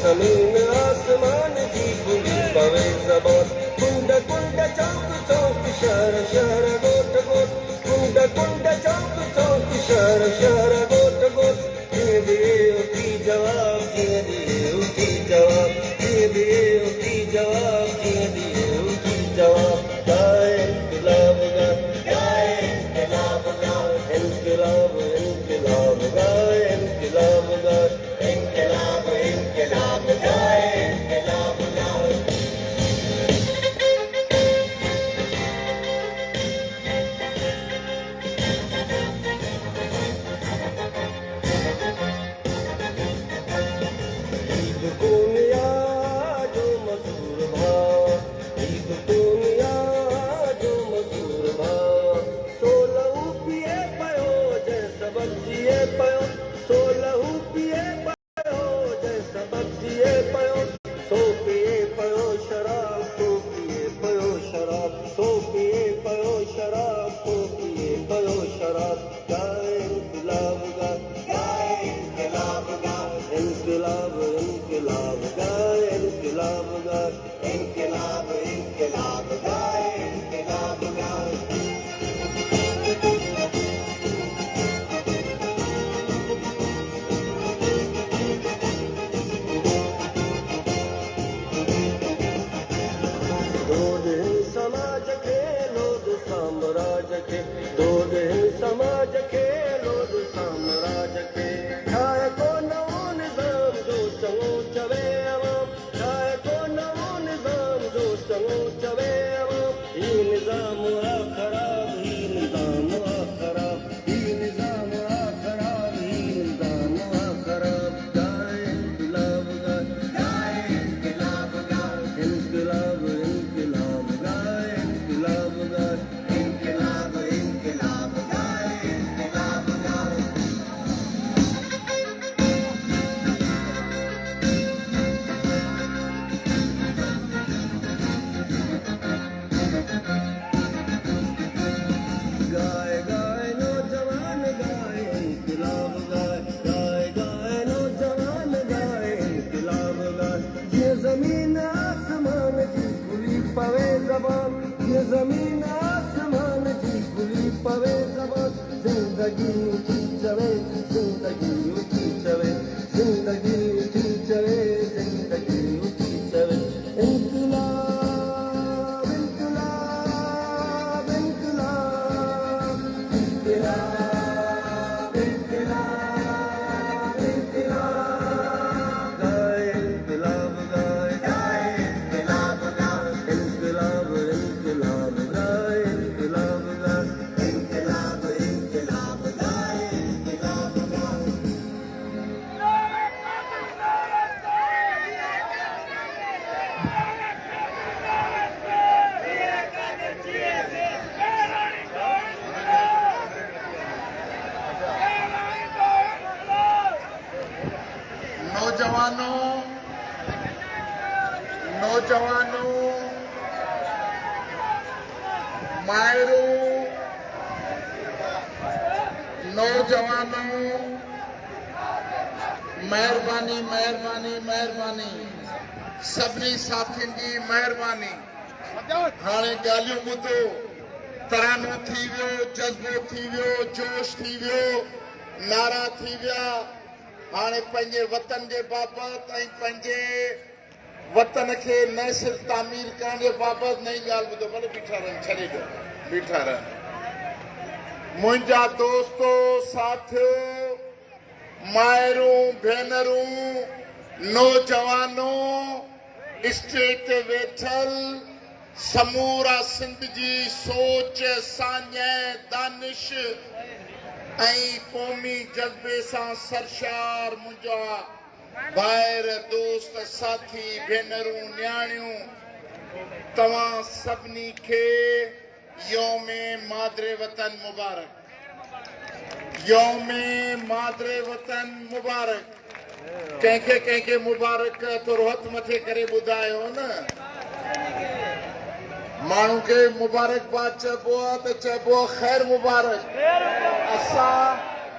जमीन आसमान की खुली पवे जबान कुंड कुंड चौक चौक शहर शहर गोट गोट कुंड कुंड चौक चौक शहर शहर गोट गोट दिए दिए उठी जवाब दिए दिए उठी जवाब दिए दिए उठी जवाब दिए दिए उठी जवाब गाए इनकलाब गाए इनकलाब गाए इनकलाब इनकलाब गाए इनकलाब गाए इनकलाब इनकलाब गाए इनकलाब गाए ईद दुनिया जो मशहूर भा ईद दुनिया जो मशहूर भा सोलहू पिए पयो जय सबक जिए पयो सोलहू पिए पयो जय सबक जिए पयो सो पिए पयो शराब सो पिए पयो शराब सो पिए पयो शराब सो पिए पयो शराब गाए इनकलाब गाए इनकलाब गाए इनकलाब इनकलाब गाए इनकलाब गाए इनकलाब इनकलाब गाए इनकलाब गाए दूध समाज खे लोध साम्राज खे दूध समाज खे लोध साम्राज खे ठाहे को नवो निज़ाम जो चङो चवे अवाम ठाहे को नवो निज़ाम जो चङो चवे अवाम ही निज़ाम आ ख़राब ही निज़ाम आ ख़राब ही निज़ाम आ ख़राब ही निज़ाम आ ख़राब गाए इनकलाब गाए इनकलाब गाए इनकलाब इनकलाब गाए इनकलाब गाए इनकलाब इनकलाब गाए इनकलाब गाए गाए गाए नौजवान गाए इनकलाब गाए गाए गाए नौजवान गाए इनकलाब गाए ये जमीन आसमान की खुली पवे जबान ये जमीन आसमान की खुली पवे जबान जिंदगी उठी चवे जिंदगी उठी चवे जिंदगी उठी चवे जिंदगी उठी चवे इनकलाब इनकलाब इनकलाब इनकलाब इनकलाब इनकलाब गाए इनकलाब गाए इनकलाब गाए इनकलाब इनकलाब गाए इनकलाब गाए इनकलाब इनकलाब गाए इनकलाब गाए नौजवानों नौजवानों मायरू नौजवानों महिरबानी महिरबानी महिरबानी सभिनी साथियुनि जी महिरबानी हाणे ॻाल्हियूं ॿुधो तरानो थी वियो जज़्बो थी वियो जोश थी वियो नारा थी विया हाणे पंहिंजे वतन जे बाबति ऐं पंहिंजे वतन के नैसिल तामीर करण जे बाबति नई ॻाल्हि ॿुधो। भले बीठा रहनि, छॾे ॾियो, बीठा रहनि। मुंहिंजा दोस्तो साथियो, माइरूं भेनरूं, नौजवानों, स्टेज ते वेठल समूरा सिंध जी सोच, साञे, दानिश ऐं क़ौमी जज़्बे सां सरशार मुंहिंजा भाइर, दोस्त, साथी, भेनरूं, न्याणियूं, तव्हां सभिनी खे यौमे मादरे वतन मुबारक। यौमे मादरे वतन मुबारक। कंहिंखे मुबारक थोरो हथ मथे करे ॿुधायो न। माण्हू खे मुबारकबाद चइबो आहे त चइबो आहे ख़ैर मुबारक।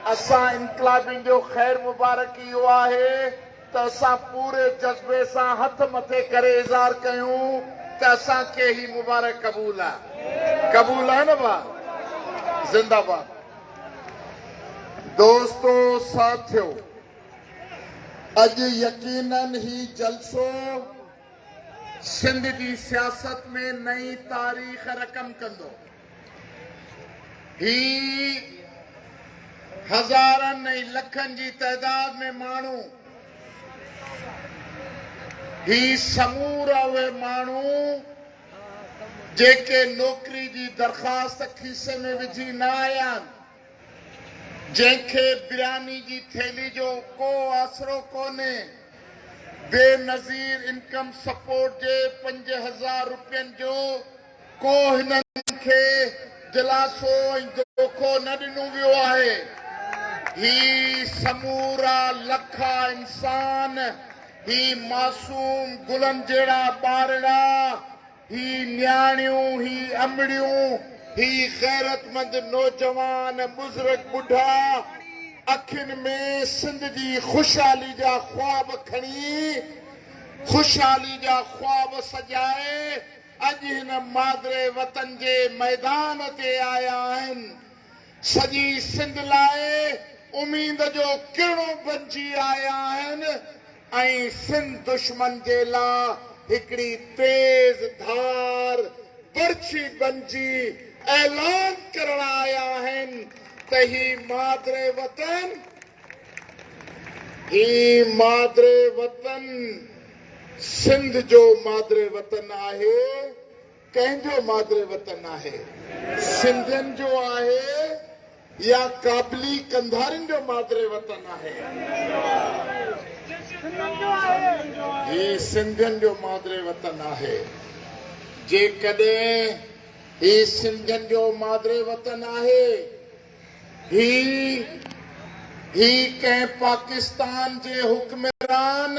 असां इनकलाबियुनि जो ख़ैर मुबारक इहो आहे त असां पूरे जज़्बे सां हथ मथे करे इज़हार कयूं त असांखे ही मुबारक क़बूल आहे। क़बूल आहे न भाउ? ज़िंदाबाद। दोस्तो साथियो, अॼु यकीनन ही जलसो सिंध जी सियासत में नई तारीख़ रक़म कंदो। ही हज़ारनि ऐं लखनि जी तइदाद में माण्हू, ही समूरा उहे माण्हू जेके नौकरी जी दरख़्वास्त खीसे में विझी न आया आहिनि, जंहिंखे बिरयानी जी थैली जो को आसरो कोन्हे, बेनज़ीर इनकम सपोर्ट जे 5000 रुपयनि जो को हिननि खे दिलासो ऐं धोखो न ॾिनो वियो आहे। ही समूरा लखा इंसान, ही मासूम गुलनि जहिड़ा ॿारड़ा, ही न्याणियूं, ही अमड़ियूं, ही गैरतमंद नौजवान, बुज़ुर्ग, बुढ़ा अखियुनि में सिंध जी ख़ुशहाली जा ख्वाब खणी, ख़ुशहाली जा ख्वाब सजाए अॼु हिन मादरे वतन जे मैदान ते आया आहिनि। सॼी सिंध लाइ उमीद जो किरणो बणिजी आया आहिनि ऐं सिंध दुश्मन जे लाइ हिकिड़ी तेज़ धार बरछी बणिजी ऐलान करण आया आहिनि त ही मादरे वतन सिंध जो मादरे वतन आहे। कंहिंजो मादरे वतन आहे? सिंधियुनि जो आहे या काबली कंधारियुनि जो मादरे वतन आहे? ही सिंधियुनि जो मादरे वतन आहे। जेकॾहिं ही सिंधियुनि जो मादरे वतन आहे, ही कंहिं पाकिस्तान जे हुक्मरान,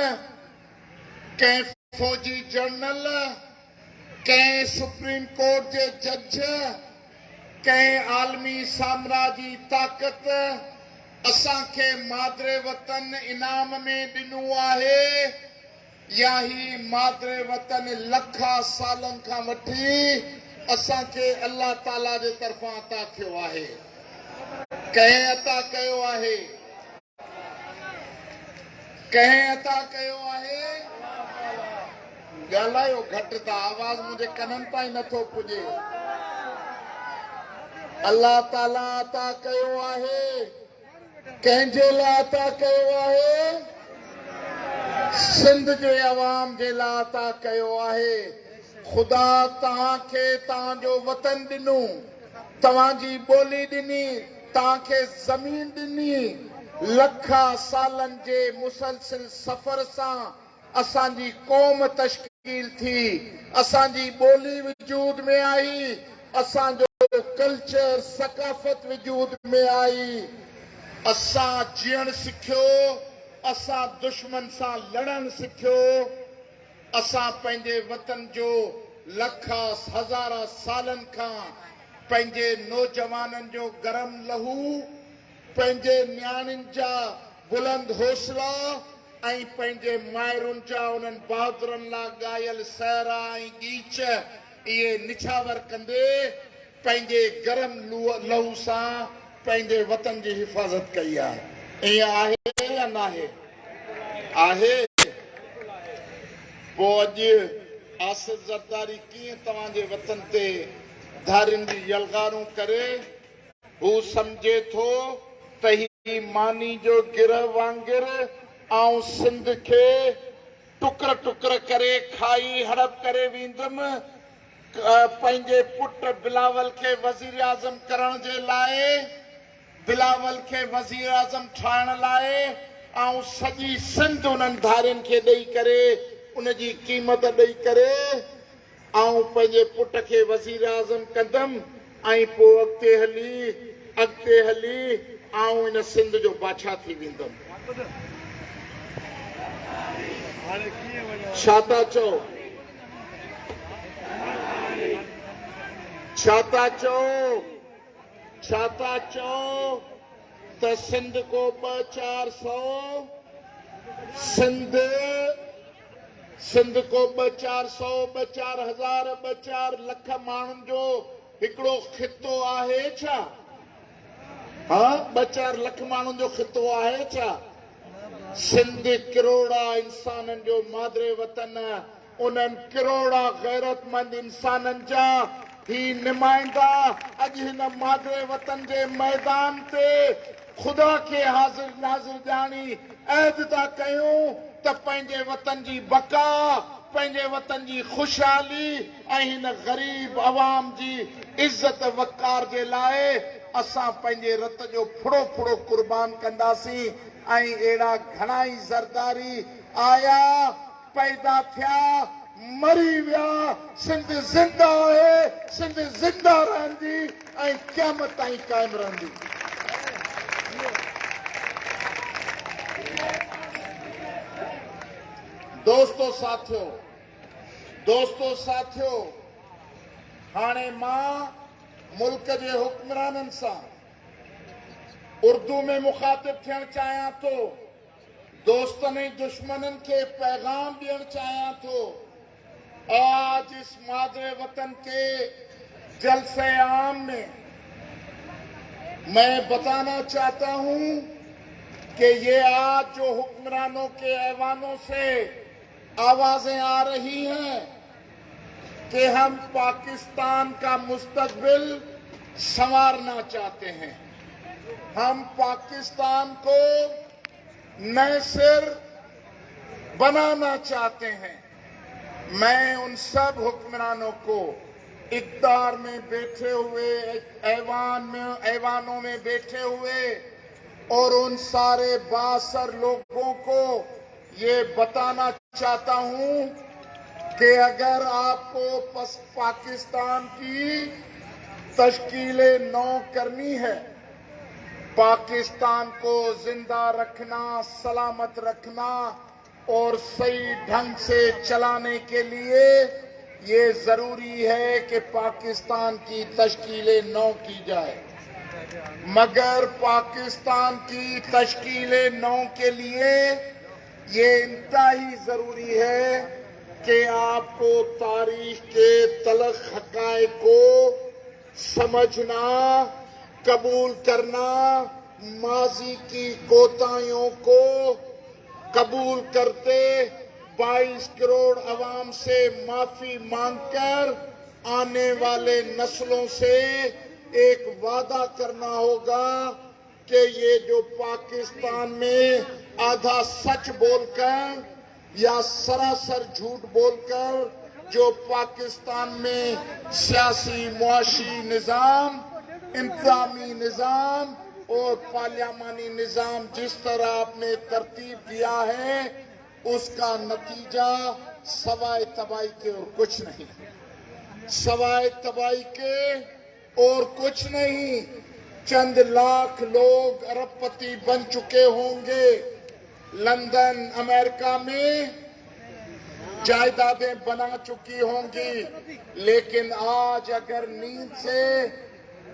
कंहिं फौजी जनरल, कंहिं सुप्रीम कोर्ट जे जज, कंहिं आलमी साम्राजी ताक़त असांखे मादरे वतन इनाम में ॾिनो आहे, या ही मादरे वतन लखा सालनि खां वठी असांखे अल्लाह ताला जे तरफ़ां अता थियो आहे? कंहिं अता कयो आहे? कंहिं अता कयो आहे? ॻाल्हायो घटि त आवाज़ मुंहिंजे कननि ताईं नथो पुॼे। अल्लाह ताला अता कयो आहे। कंहिंजे लाइ अता कयो आहे? सिंध जे अवाम जे लाइ अता कयो आहे। ख़ुदा तव्हांखे तव्हांजो वतन ॾिनो, तव्हांजी ॿोली ॾिनी, तव्हांखे ज़मीन ॾिनी। लखा सालनि जे मुसलसिल सफ़र सां असांजी क़ौम तश्कील थी, असांजी ॿोली वजूद में आई, असांजो कल्चर सकाफ़त वजूद में आई। असां जीअण सिखियो, असां दुश्मन सां लड़ण सिखियो। असां पंहिंजे वतन जो लखा हज़ार सालनि खां पंहिंजे नौजवाननि जो गरम लहू, पंहिंजे न्याणियुनि जा बुलंद हौसला ऐं पंहिंजे माइरुनि जा उन्हनि बहादुरनि लाइ ॻायल सहरा ऐं गीच, इहे निछावर कंदे पंहिंजे गरम लहू सां पंहिंजे वतन जी हिफ़ाज़त कई आहे। ईअं आहे या न आहे? आहे। पोइ अॼु आसिफ ज़रदारी कीअं तव्हांजे वतन ते धारियुनि जी यलगारूं करे हू सम्झे थो त ही मानी जो गिरह वांगुर ऐं सिंध खे टुकर टुकर करे खाई हड़प करे वेंदुमि पंहिंजे पुट बिलावल खे वज़ीर आज़म करण जे लाइ बिलावल खे वज़ीर आज़म ठाहिण लाइ ऐं सॼी सिंध उन्हनि धारियुनि खे ॾेई करे उनजी क़ीमत ॾेई करे ऐं पंहिंजे पुट खे वज़ीर आज़म कंदमि ऐं पोइ अॻिते हली ऐं इन सिंध जो बादशाह थी वेंदुमि। छा था चओ त सिंध को 2-400 सिंध को 2-4 हज़ार 2-4 लख माण्हुनि जो हिकिड़ो ख़ितो आहे छा? हा 2-4 लख माण्हुनि जो ख़ितो आहे छा? सिंध करोड़ा इंसाननि जो मादरे वतन उन्हनि करोड़ा गैरतमंद इंसाननि जा ही नुमाइंदा अॼु हिन मादरे वतन जे मैदान ते ख़ुदा खे हाज़िर नाज़िर ॼाणी ऐद था कयूं त पंहिंजे वतन जी बका पंहिंजे वतन जी ख़ुशहाली ऐं हिन ग़रीब अवाम जी इज़त वक़ार जे लाइ असां पंहिंजे रत जो फुड़ो फुड़ो क़ुर्बान कंदासीं। ऐं अहिड़ा घणाई ज़रदारी आया पैदा थिया मरी विया। सिंध ज़िंदा आहे, सिंध ज़िंदा रहंदी ऐं क़यामत ताईं क़ाइमु रहंदी। दोस्तो साथियो हाणे मां मुल्क जे हुक्मराननि सां उर्दू में मुखातिब थियण चाहियां थो। दोस्तनि ऐं दुश्मननि खे पैगाम ॾियण चाहियां थो। आज इस मादरे वतन के जलसे आम में मैं बताना चाहता हूं कि ये आज जो हुक्मरानों के ऐवानों से आवाजें आ रही हैं कि हम पाकिस्तान का मुस्तकबिल संवारना चाहते हैं, हम पाकिस्तान को नए सिर बनाना चाहते हैं। मैं उन सब हुक्मरानों को इक़्तिदार में बैठे हुए ऐवानों में बैठे हुए और उन सारे बासर लोगों को ये बताना चाहता हूं कि अगर आपको पाकिस्तान की तश्कील नौ करनी है, पाकिस्तान को जिंदा रखना, सलामत रखना और सही ढंग से चलाने के लिए ये जरूरी है कि पाकिस्तान की तश्कील नौ की जाए। मगर पाकिस्तान की तश्कील नौ के लिए ये इंतहाई जरूरी है कि आपको तारीख के तलख हक़ाइक़ को समझना, कबूल करना, माजी की कोताहियों को कबूल करते 22 करोड़ अवाम से माफी मांगकर आने वाले नस्लों से एक वादा करना होगा कि ये जो पाकिस्तान में आधा सच बोलकर या सरासर झूठ बोलकर जो पाकिस्तान में सियासी मुआशी निज़ाम, इंतज़ामी निज़ाम और पार्लियामानी निज़ाम जिस तरह आपने तरतीब दिया है उसका नतीजा सवाए तबाही के और कुछ नहीं, सवाए तबाही के और कुछ नहीं। चंद लाख लोग अरबपति बन चुके होंगे, लंदन अमेरिका में जायदादें बना चुकी होंगी, लेकिन आज अगर नींद से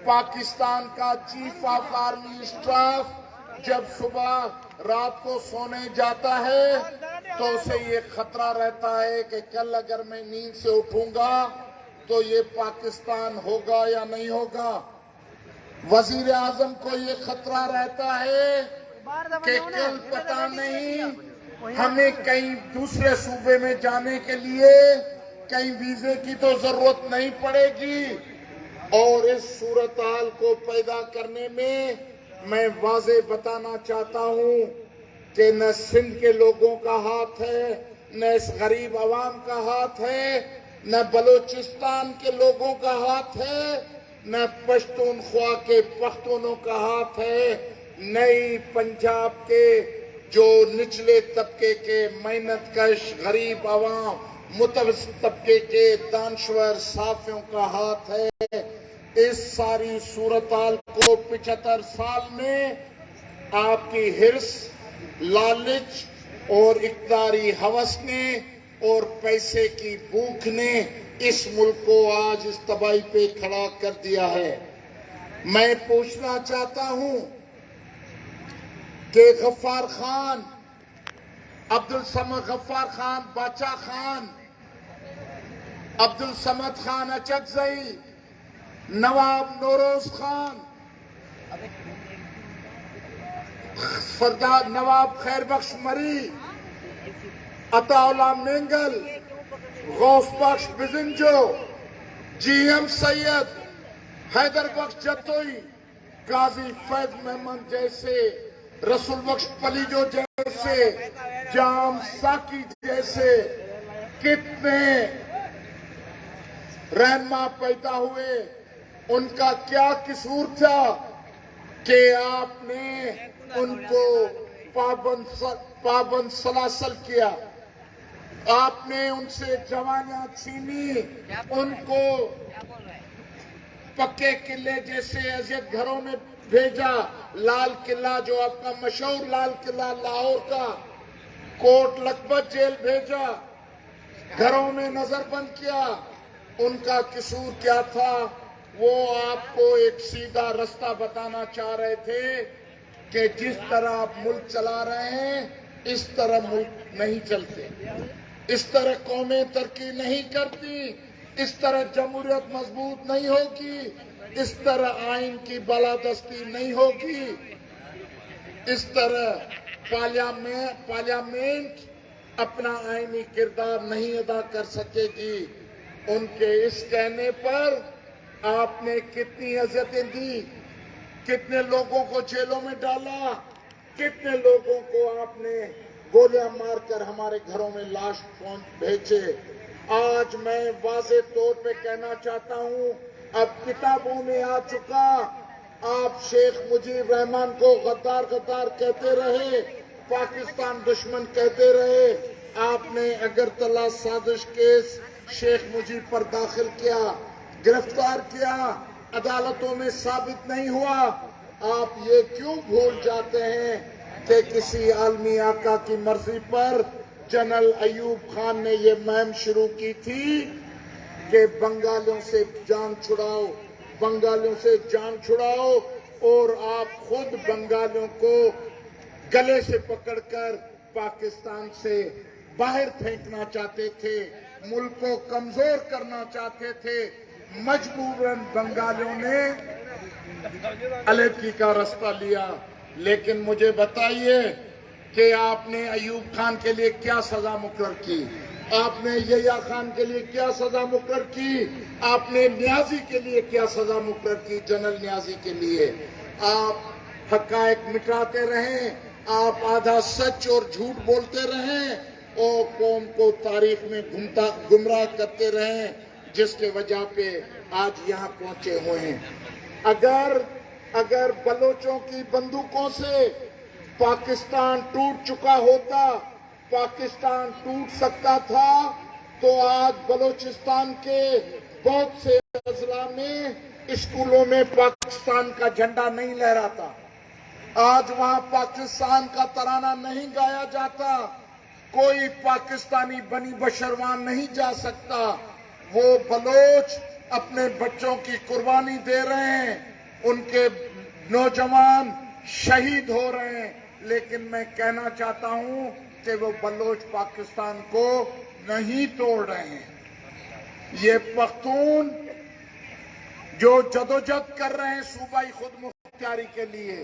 पाकिस्तान का चीफ ऑफ आर्मी स्टाफ जब सुबह रात को सोने जाता है तो उसे ये खतरा रहता है कि कल अगर मैं नींद से उठूंगा तो ये पाकिस्तान होगा या नहीं होगा। वजीर आजम को ये खतरा रहता है कि कल पता नहीं हमें कहीं दूसरे सूबे में जाने के लिए कहीं वीजे की तो जरूरत नहीं पड़ेगी। और इस सूरत हाल को पैदा करने में मैं वाजे बताना चाहता हूं कि न सिंध के लोगों का हाथ है, न इस गरीब आवाम का हाथ है, न बलूचिस्तान के लोगों का हाथ है, न पश्तूनख्वा के पख्तूनों का हाथ है, नई पंजाब के जो निचले तबके के मेहनतकश गरीब आवाम मुतवस्सित तबके के दानश्वर साफियों का हाथ है। इस सारी सूरत-हाल को 75 साल में आपकी हिर्स, लालच और इक़्तिदारी हवस ने और पैसे की भूख ने इस मुल्क को आज इस तबाही पे खड़ा कर दिया है। मैं पूछना चाहता हूं कि गफ्फार खान, अब्दुल समद गफ्फार खान, बाचा खान, अब्दुल समद खान अचकजई, नवाब नौरोज खान, सरदार नवाब खैरबख्श मरी, अताउल्ला मेंगल, गौस बख्श बिजंजो, जीएम सैयद, हैदर बख्श जतोई, गाजी फैज मेमन जैसे, रसूल बख्श पलीजो जैसे, जाम साकी जैसे कितने रहनुमा पैदा हुए। उनका क्या कसूर था कि आपने उनको पाबंद सलासल किया, आपने उनसे जवानियां छीनी, उनको पक्के किले जैसे अजद घरों में भेजा, लाल किला जो आपका मशहूर लाल किला लाहौर का, कोट लखपत जेल भेजा, घरों में नजरबंद किया। उनका कसूर क्या था? वो आपको एक सीधा रास्ता बताना चाह रहे थे कि जिस तरह आप मुल्क चला रहे हैं इस तरह मुल्क नहीं चलते, इस तरह कौमें तरक्की नहीं करती, इस तरह जमहूरियत मजबूत नहीं होगी, इस तरह आइन की बालादस्ती नहीं होगी, इस तरह पार्लियामेंट अपना आईनी किरदार नहीं अदा कर सकेगी। उनके इस कहने पर आपने कितनी अज़ियतें दी, कितने लोगों को जेलों में डाला, कितने लोगों को आपने गोलियां मारकर हमारे घरों में लाश भेजे। आज मैं वाज़े तौर पे कहना चाहता हूं, अब किताबों में आ चुका, आप शेख मुजीब रहमान को गद्दार गद्दार कहते रहे, पाकिस्तान दुश्मन कहते रहे। आपने अगरतला साजिश केस शेख मुजीब पर दाखिल किया, गिरफ्तार किया, अदालतों में साबित नहीं हुआ। आप ये क्यों भूल जाते हैं कि किसी आलमी आका की मर्जी पर जनरल अयूब खान ने ये मुहिम शुरू की थी कि बंगालियों से जान छुड़ाओ, बंगालियों से जान छुड़ाओ, और आप खुद बंगालियों को गले से पकड़कर पाकिस्तान से बाहर फेंकना चाहते थे, मुल्क को कमजोर करना चाहते थे। मजबूरन बंगालियों ने अलहदगी का रास्ता लिया। लेकिन मुझे बताइए कि आपने अयूब खान के लिए क्या सजा मुकर्रर की, आपने यहिया खान के लिए क्या सजा मुकर्रर की, आपने न्याजी के लिए क्या सजा मुकर्रर की, जनरल न्याजी के लिए। आप हकायक मिटाते रहें, आप आधा सच और झूठ बोलते रहें और कौम को तारीख में गुमराह करते रहें, जिसके वजह पे आज यहाँ पहुंचे हुए हैं। अगर बलोचों की बंदूकों से पाकिस्तान टूट चुका होता, पाकिस्तान टूट सकता था, तो आज बलोचिस्तान के बहुत से अजला में स्कूलों में पाकिस्तान का झंडा नहीं लहराता, आज वहां पाकिस्तान का तराना नहीं गाया जाता, कोई पाकिस्तानी बनी बशरवान नहीं जा सकता। वो बलोच अपने बच्चों की कुर्बानी दे रहे हैं, उनके नौजवान शहीद हो रहे हैं, लेकिन मैं कहना चाहता हूं कि वो बलोच पाकिस्तान को नहीं तोड़ रहे हैं। ये पख्तून जो जदोजहद कर रहे हैं सूबाई खुद मुख्तियारी के लिए,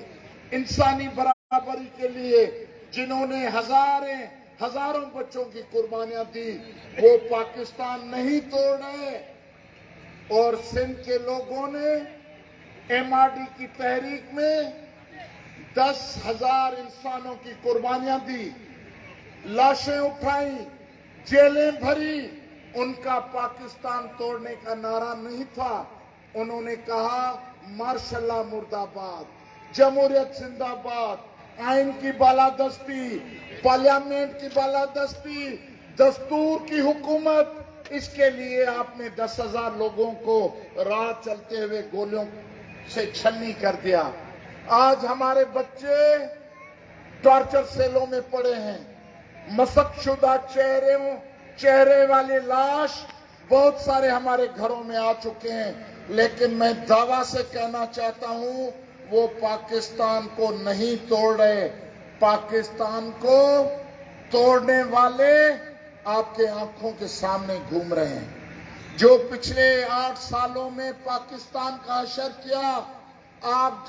इंसानी बराबरी के लिए, जिन्होंने हजारों बच्चों की कुर्बानियां दी, वो पाकिस्तान नहीं तोड़ रहे। और सिंध के लोगों ने MRD की तहरीक में 10,000 इंसानों की कुर्बानियां दी, लाशें उठाई, जेलें भरी। उनका पाकिस्तान तोड़ने का नारा नहीं था। उन्होंने कहा मार्शल्लाह मुर्दाबाद, जमहूरियत जिंदाबाद, आइन की बालादस्ती, पार्लियामेंट की बालादस्ती, दस्तूर की हुकूमत। इसके लिए आपने 10,000 लोगों को राह चलते हुए गोलियों से छन्नी कर दिया। आज हमारे बच्चे टॉर्चर सेलों में पड़े हैं, मसकशुदा चेहरे वाले लाश बहुत सारे हमारे घरों में आ चुके हैं। लेकिन मैं दावा से कहना चाहता हूं, वो पाकिस्तान को नहीं तोड़ रहे। पाकिस्तान को तोड़ने वाले आपके आंखों के सामने घूम रहे हैं। जो पिछले 8 सालों में पाकिस्तान का हशर किया, आप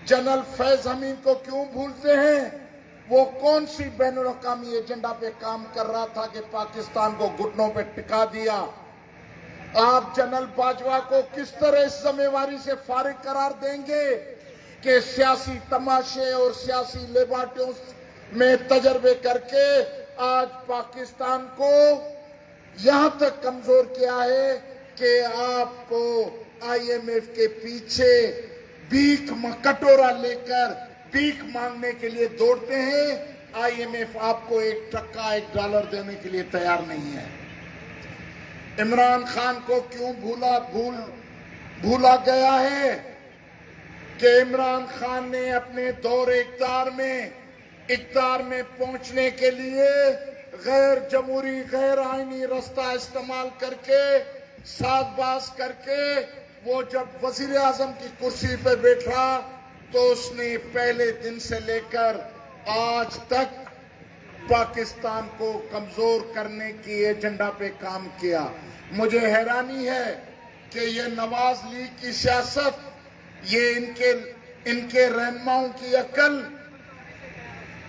जनरल फैज हमीद को क्यों भूलते हैं? वो कौन सी बैनुल-अक़वामी एजेंडा पे काम कर रहा था कि पाकिस्तान को घुटनों पे टिका दिया? आप जनरल बाजवा को किस तरह इस जिम्मेवारी से फारिग करार देंगे कि सियासी तमाशे और सियासी लेबाटियों में तजर्बे करके आज पाकिस्तान को यहां तक कमजोर किया है कि आपको IMF के पीछे कटोरा लेकर भीख मांगने के लिए दौड़ते हैं। IMF आपको $1 देने के लिए तैयार नहीं है। इमरान खान को क्यों भूला गया है कि इमरान खान ने अपने दौरे इक़्तिदार में पहुंचने के लिए गैर जमहूरी गैर आईनी रास्ता इस्तेमाल करके साजबाज करके वो जब वजीर आजम की कुर्सी पर बैठा तो उसने पहले दिन से लेकर आज तक पाकिस्तान को कमजोर करने की एजेंडा पे काम किया। मुझे हैरानी है कि ये नवाज लीग की सियासत, ये इनके रहनुमाओं की अकल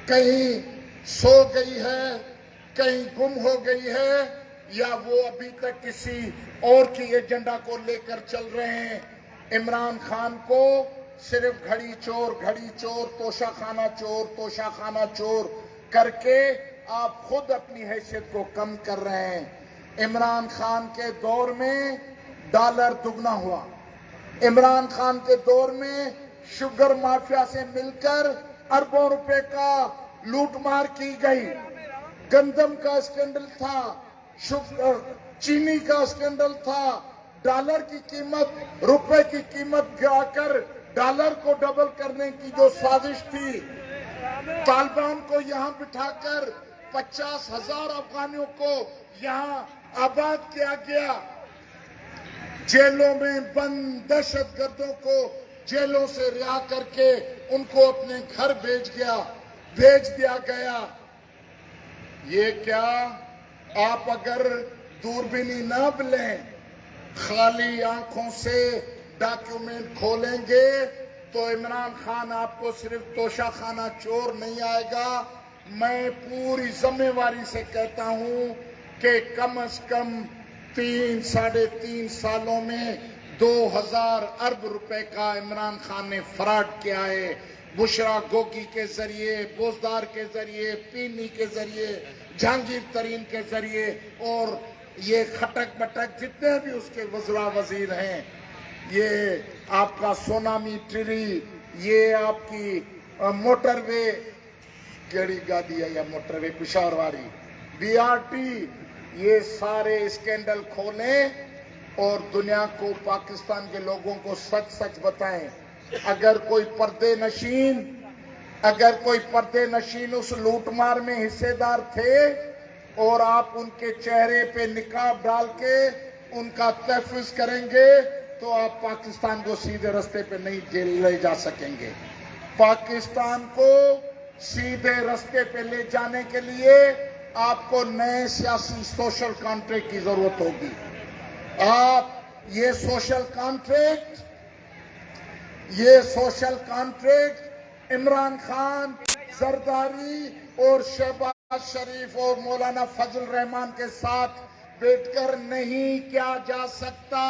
कहीं सो गई है, कहीं गुम हो गई है, या वो अभी तक किसी और की एजेंडा को लेकर चल रहे हैं। इमरान खान को सिर्फ घड़ी चोर, तोशाखाना चोर करके आप खुद अपनी हैसियत को कम कर रहे हैं। इमरान खान के दौर में डॉलर दुगना हुआ। इमरान खान के दौर में शुगर माफिया से मिलकर अरबों रुपए का लूटमार की गई। गंदम का स्कैंडल था, चीनी का स्कैंडल था, डॉलर की कीमत, रुपए की कीमत गिराकर डॉलर को डबल करने की जो साजिश थी, तालिबान को यहां बिठाकर 50,000 अफगानियों को यहां आबाद किया गया। जेलों में बंद दहशतगर्दों को जेलों से रिहा करके उनको अपने घर भेज दिया गया। ये क्या आप अगर दूरबीनी न लें, खाली आंखों से डॉक्यूमेंट खोलेंगे तो इमरान खान आपको सिर्फ तोशाखाना चोर नहीं आएगा। मैं पूरी जिम्मेवारी से कहता हूं कि कम से कम 3-3.5 सालों में 2000 अरब रुपए का इमरान खान ने फ्रॉड किया है। बुशरा गोगी के जरिए, बोजदार के जरिए, पीनी के जरिए, जहांगीर तरीन के जरिए, और ये खटक बटक जितने भी उसके वजीर हैं, ये आपका सोनामी ट्री, ये आपकी मोटरवे केड़ी गाड़ी है या मोटरवे पिशावर वाली BRT, ये सारे स्कैंडल खोलें और दुनिया को, पाकिस्तान के लोगों को सच सच बताएं। अगर कोई पर्दे नशीन उस लूटमार में हिस्सेदार थे और आप उनके चेहरे पे निकाब डाल के उनका तहफ़्फ़ुज़ करेंगे तो आप पाकिस्तान को सीधे रास्ते पे नहीं ले जा सकेंगे। पाकिस्तान को सीधे रास्ते पे ले जाने के लिए आपको नए सियासी सोशल कॉन्ट्रैक्ट की जरूरत होगी। आप ये सोशल कॉन्ट्रैक्ट इमरान खान, जरदारी और शहबाज शरीफ और मौलाना फजल रहमान के साथ बैठकर नहीं किया जा सकता,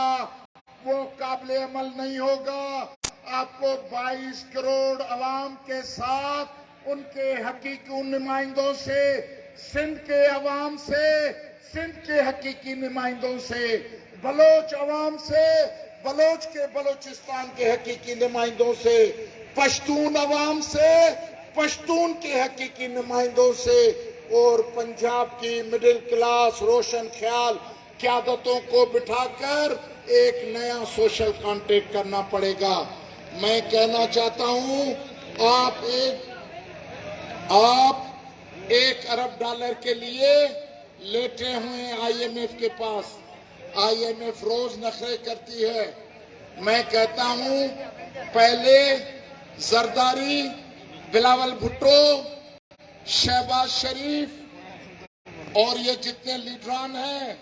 वो काबिल अमल नहीं होगा। आपको 22 करोड़ अवाम के साथ उनके हकीकी नुमाइंदों से, सिंध के अवाम से, सिंध के हकीकी नुमाइंदों से, बलोच अवाम से, बलोच के बलोचिस्तान के हकीकी नुमाइंदों से, पश्तून अवाम से, पश्तून के हकीकी नुमाइंदों से और पंजाब की मिडिल क्लास रोशन ख्याल क़यादतों को बिठाकर एक नया सोशल कॉन्ट्रैक्ट करना पड़ेगा। मैं कहना चाहता हूं, आप 1 अरब डॉलर के लिए लेटे हुए IMF के पास। IMF रोज नखरे करती है। मैं कहता हूं, पहले जरदारी, बिलावल भुट्टो, शहबाज शरीफ और ये जितने लीडरान हैं,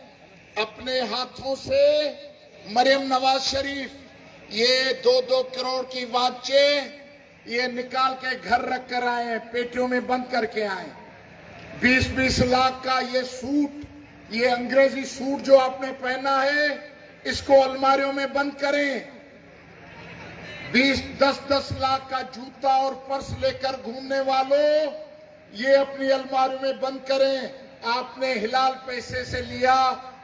अपने हाथों से मरियम नवाज शरीफ ये 2-2 करोड़ की वाचें ये निकाल के घर रख कर आए हैं, पेटियों में बंद करके आए। 20-20 लाख का ये सूट, ये अंग्रेजी सूट जो आपने पहना है, इसको अलमारियों में बंद करें। 10-10 लाख का जूता और पर्स लेकर घूमने वालों, ये अपनी अलमारियों में बंद करें। आपने हिलाल पैसे से लिया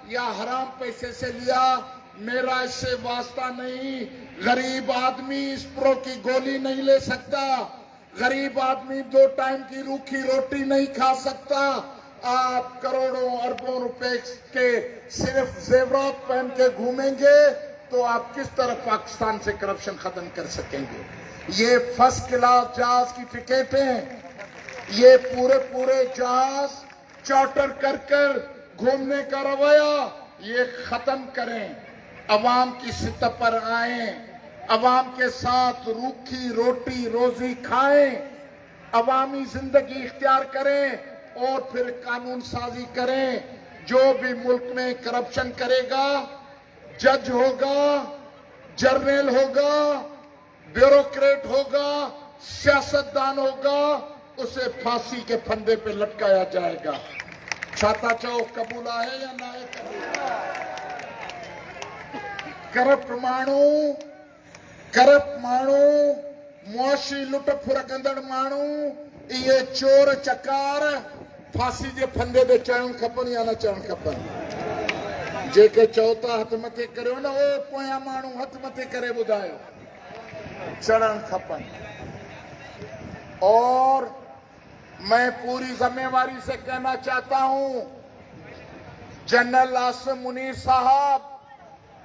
या हराम पैसे से लिया, मेरा इससे वास्ता नहीं। गरीब आदमी इस प्रो की गोली नहीं ले सकता, गरीब आदमी 2 टाइम की रूखी रोटी नहीं खा सकता। आप करोड़ों अरबों रुपए के सिर्फ जेवरात पहन के घूमेंगे तो आप किस तरह पाकिस्तान से करप्शन खत्म कर सकेंगे। ये फर्स्ट क्लास जहाज की टिकटें, ये पूरे जहाज चार्टर कर घूमने का रवैया ये खत्म करें। अवाम की सतह पर आए, अवाम के साथ रूखी रोटी रोजी खाएं, अवामी जिंदगी इख्तियार करें और फिर कानून साजी करें। जो भी मुल्क में करप्शन करेगा, जज होगा, जर्नल होगा, ब्यूरोक्रेट होगा, सियासतदान होगा, उसे फांसी के फंदे पे लटकाया जाएगा। छाता चौक कबूला है या ना है? करप्ट माण्हू, मुआशी लुट फुरकंदड़ माण्हू, इहे चोर चकार फांसी जे फंदे ते चढ़ण खपनि या न चढ़ण खपनि। जेके चओ था हथ मथे करियो न, ओ पोयां माण्हू हथ मथे करे ॿुधायो, चढ़ण खपनि। और मैं पूरी जिम्मेवारी से कहना चाहता हूं, जनरल आसिम मुनीर साहब,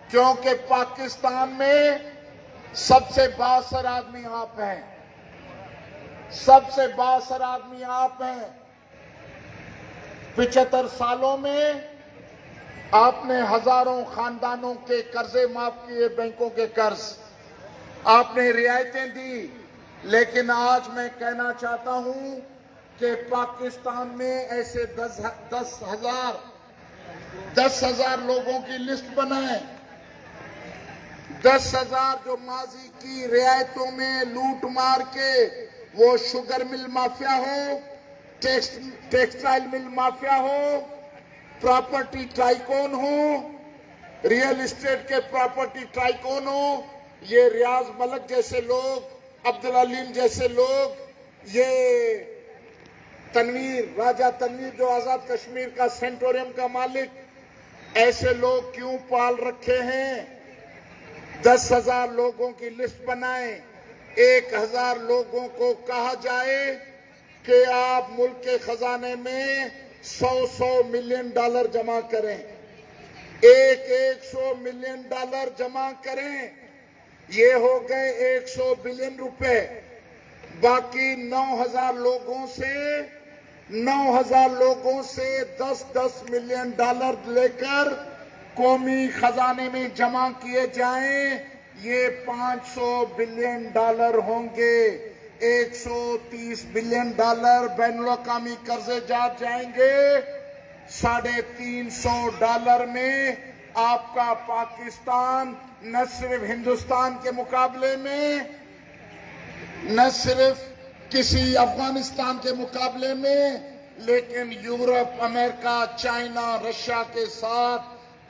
क्योंकि पाकिस्तान में सबसे बाअसर आदमी आप हैं, सबसे बाअसर आदमी आप हैं। 75 सालों में आपने हजारों खानदानों के कर्जे माफ किए, बैंकों के कर्ज आपने रियायतें दी। लेकिन आज मैं कहना चाहता हूं कि पाकिस्तान में ऐसे 10,000 लोगों की लिस्ट बनाए, 10,000 जो माजी की रियायतों में लूट मार के, वो शुगर मिल माफिया हो, टेक्सटाइल मिल माफिया हो, प्रॉपर्टी टाइकोन हो, रियल एस्टेट के प्रॉपर्टी टाइकोन हो, ये रियाज मलक जैसे लोग, अब्दुल अलीम जैसे लोग, ये राजा तनवीर जो आजाद कश्मीर का सेंटोरियम का मालिक, ऐसे लोग क्यों पाल रखे हैं? 10,000 लोगों की लिस्ट बनाएं, 1,000 लोगों को कहा जाए कि आप मुल्क के खजाने में 100 मिलियन डॉलर जमा करें, 100 मिलियन डॉलर जमा करें, ये हो गए 100 बिलियन रुपए। बाकी 9,000 लोगों से 10-10 मिलियन डॉलर लेकर कौमी खजाने में जमा किए जाएं, ये 500 बिलियन डॉलर होंगे। 130 बिलियन डॉलर बैनुल-अक़वामी कर्जे जाएंगे। 350 डॉलर में आपका पाकिस्तान न सिर्फ हिंदुस्तान के मुकाबले में, न सिर्फ किसी अफगानिस्तान के मुकाबले में, लेकिन यूरोप, अमेरिका, चाइना, रशिया के साथ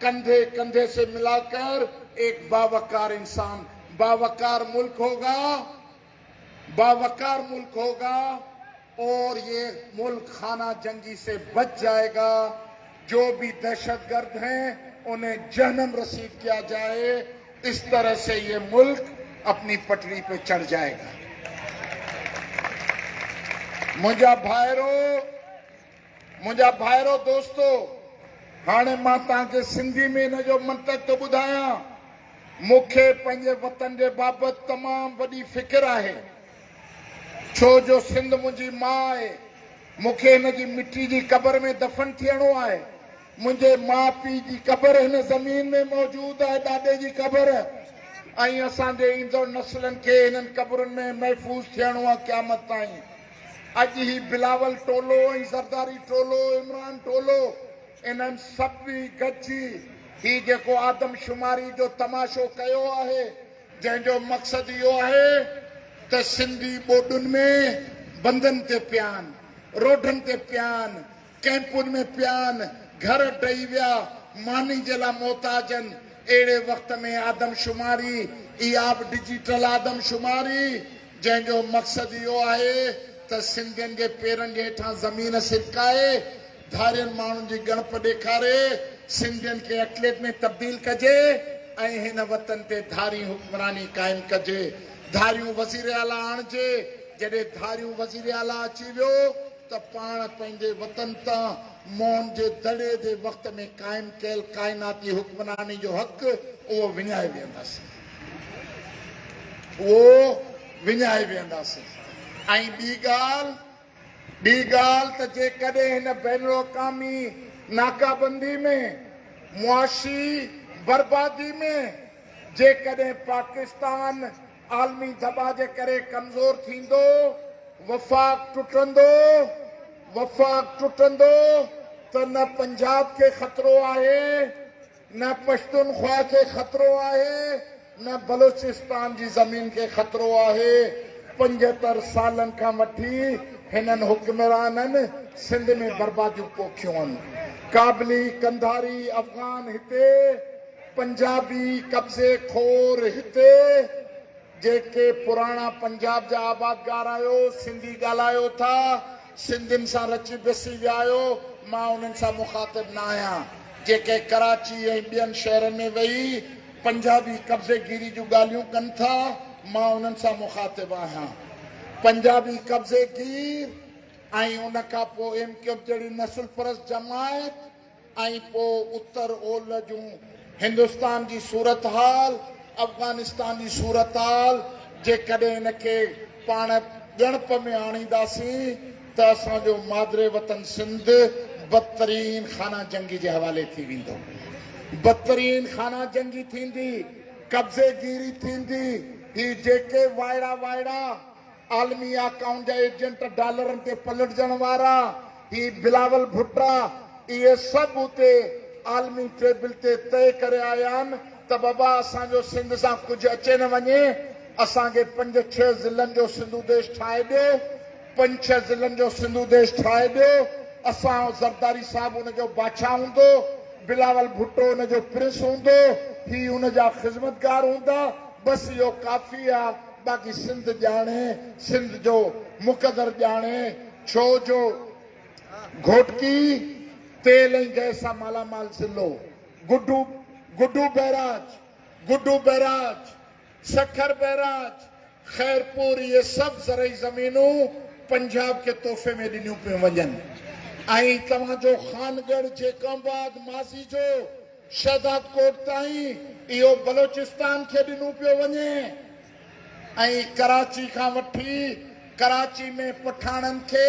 कंधे कंधे से मिलाकर एक बावकार इंसान, बावकार मुल्क होगा और ये मुल्क खाना जंगी से बच जाएगा। जो भी दहशतगर्द हैं उन्हें जहन्नम रसीद किया जाए। इस तरह से ये मुल्क अपनी पटरी पे चढ़ जाएगा। मुंहिंजा भाइरो दोस्तों, हाणे मां तव्हांखे सिंधी में इन जो मंतक़ थो ॿुधायां। मूंखे पंहिंजे वतन जे बाबति तमामु वॾी फिक्र आहे, छो जो सिंध मुंहिंजी माउ आहे। मूंखे हिन जी मिटी जी क़बर में दफ़न थियणो आहे। मुंहिंजे माउ पीउ जी क़बर हिन ज़मीन में मौजूदु आहे, ॾाॾे जी क़बर, ऐं असांजे ईंदड़ नस्लनि खे हिननि क़बरुनि में महफ़ूज़ थियणो आहे क़यामत ताईं। अॼु ही बिलावल टोलो ऐं ज़रदारी टोलो, इमरान टोलो, इन्हनि सभु गॾिजी ही जेको आदमशुमारी जो तमाशो कयो आहे, जंहिंजो मक़सदु इहो आहे त सिंधी ॿोॾुनि में बंदनि ते पिया आहिनि, रोडनि ते पिया आहिनि, कैंपुनि में पिया आहिनि, घर ॾेई विया, मानी जे लाइ मोहताजनि। अहिड़े वक़्त में आदमशुमारी, इहा बि डिजिटल आदमशुमारी, जंहिंजो मक़सदु इहो आहे त सिंधियुनि जे पेरनि जे हेठां ज़मीन सिरकाए, धारियुनि माण्हुनि जी ॻणप ॾेखारे, सिंधियुनि खे एथलीट में तब्दील कजे ऐं हिन वतन ते धारी हुक्मरानी क़ाइमु कजे। धारियूं वज़ीर आला आणिजे। जॾहिं धारियूं वज़ीर आला अची वियो त पाण पंहिंजे वतन तां मौन जे दड़े जे वक़्त में क़ाइमु कयल काइनाती हुक्मरानी जो हक़ उहो विञाए वेंदासीं। ऐं ॿी ॻाल्हि त जेकॾहिं हिन बैन अक़वामी नाकाबंदी में, मुआशी बर्बादी में जेकॾहिं पाकिस्तान आलमी दॿा जे करे कमज़ोर थींदो, वफ़ाक़ टुटंदो त न पंजाब खे ख़तरो आहे, न पश्तूनख्वा खे ख़तरो आहे, न बलूचिस्तान जी ज़मीन खे ख़तरो आहे। 75 सालनि खां वठी हिननि हुक्मराननि सिंध में बर्बादियूं पोखियूं आहिनि। काबली, कंधारी, अफ़गान हिते, पंजाबी कब्ज़े खोर हिते, जेके पुराणा पंजाब जा आबादगार आहियो, सिंधी ॻाल्हायो था, सिंधियुनि सां रची बसी विया आहियो, मां उन्हनि सां मुखातिब न आहियां। जेके कराची ऐं ॿियनि शहरनि में वेही पंजाबी कब्ज़ेगिरी जूं ॻाल्हियूं कनि था, मां उन्हनि सां मुखातिब आहियां। पंजाबी कब्ज़ेगीर ऐं उन खां पोइ एमक्यूएफ जहिड़ी नस्ल परस्त जमायत ऐं पोइ उत्तर ओलह जूं हिंदुस्तान जी सूरत हाल, अफ़गानिस्तान जी सूरत हाल, जेकॾहिं हिनखे पाण ॻणप में आणींदासीं त असांजो मादरे वतन सिंध बदतरीन खाना जंगी जे हवाले थी वेंदो। बदतरीन खाना जंगी थींदी, कब्ज़ेगीरी थींदी। ही जेके वायड़ा आलमी अकाउंट जा एजेंट डॉलरनि ते पलटजण वारा, ही बिलावल भुट्टा, इहे सभु उते आलमी टेबल ते तय करे आया आहिनि त बाबा असांजो सिंध सां कुझु अचे न वञे, असांखे 5-6 ज़िलनि जो सिंधू देश ठाहे ॾियो, 5-6 ज़िलनि जो सिंधू देश ठाहे ॾियो। असां ज़रदारी साहिबु हुनजो बादशाह हूंदो, बिलावल भुट्टो हुनजो प्रिंस हूंदो, ही हुनजा ख़िदमतगार हूंदा। बसि इहो काफ़ी आहे। बाक़ी सिंध ॼाणे, सिंध जो मुक़दर ॼाणे, छो जो घोटकी तेल ऐं गैस सां मालामाल ज़िलो, गुड्डू बैराज, सखर बैराज, खैरपुर, इहे सभु ज़रई ज़मीनूं पंजाब खे तोहफ़े में ॾिनियूं पियूं वञनि। ऐं तव्हांजो खानगढ़, जेकाबाद, माज़ी जो शहदाद कोट ताईं इहो बलोचिस्तान खे ॾिनो पियो वञे। ऐं कराची खां वठी, कराची में पठाणनि खे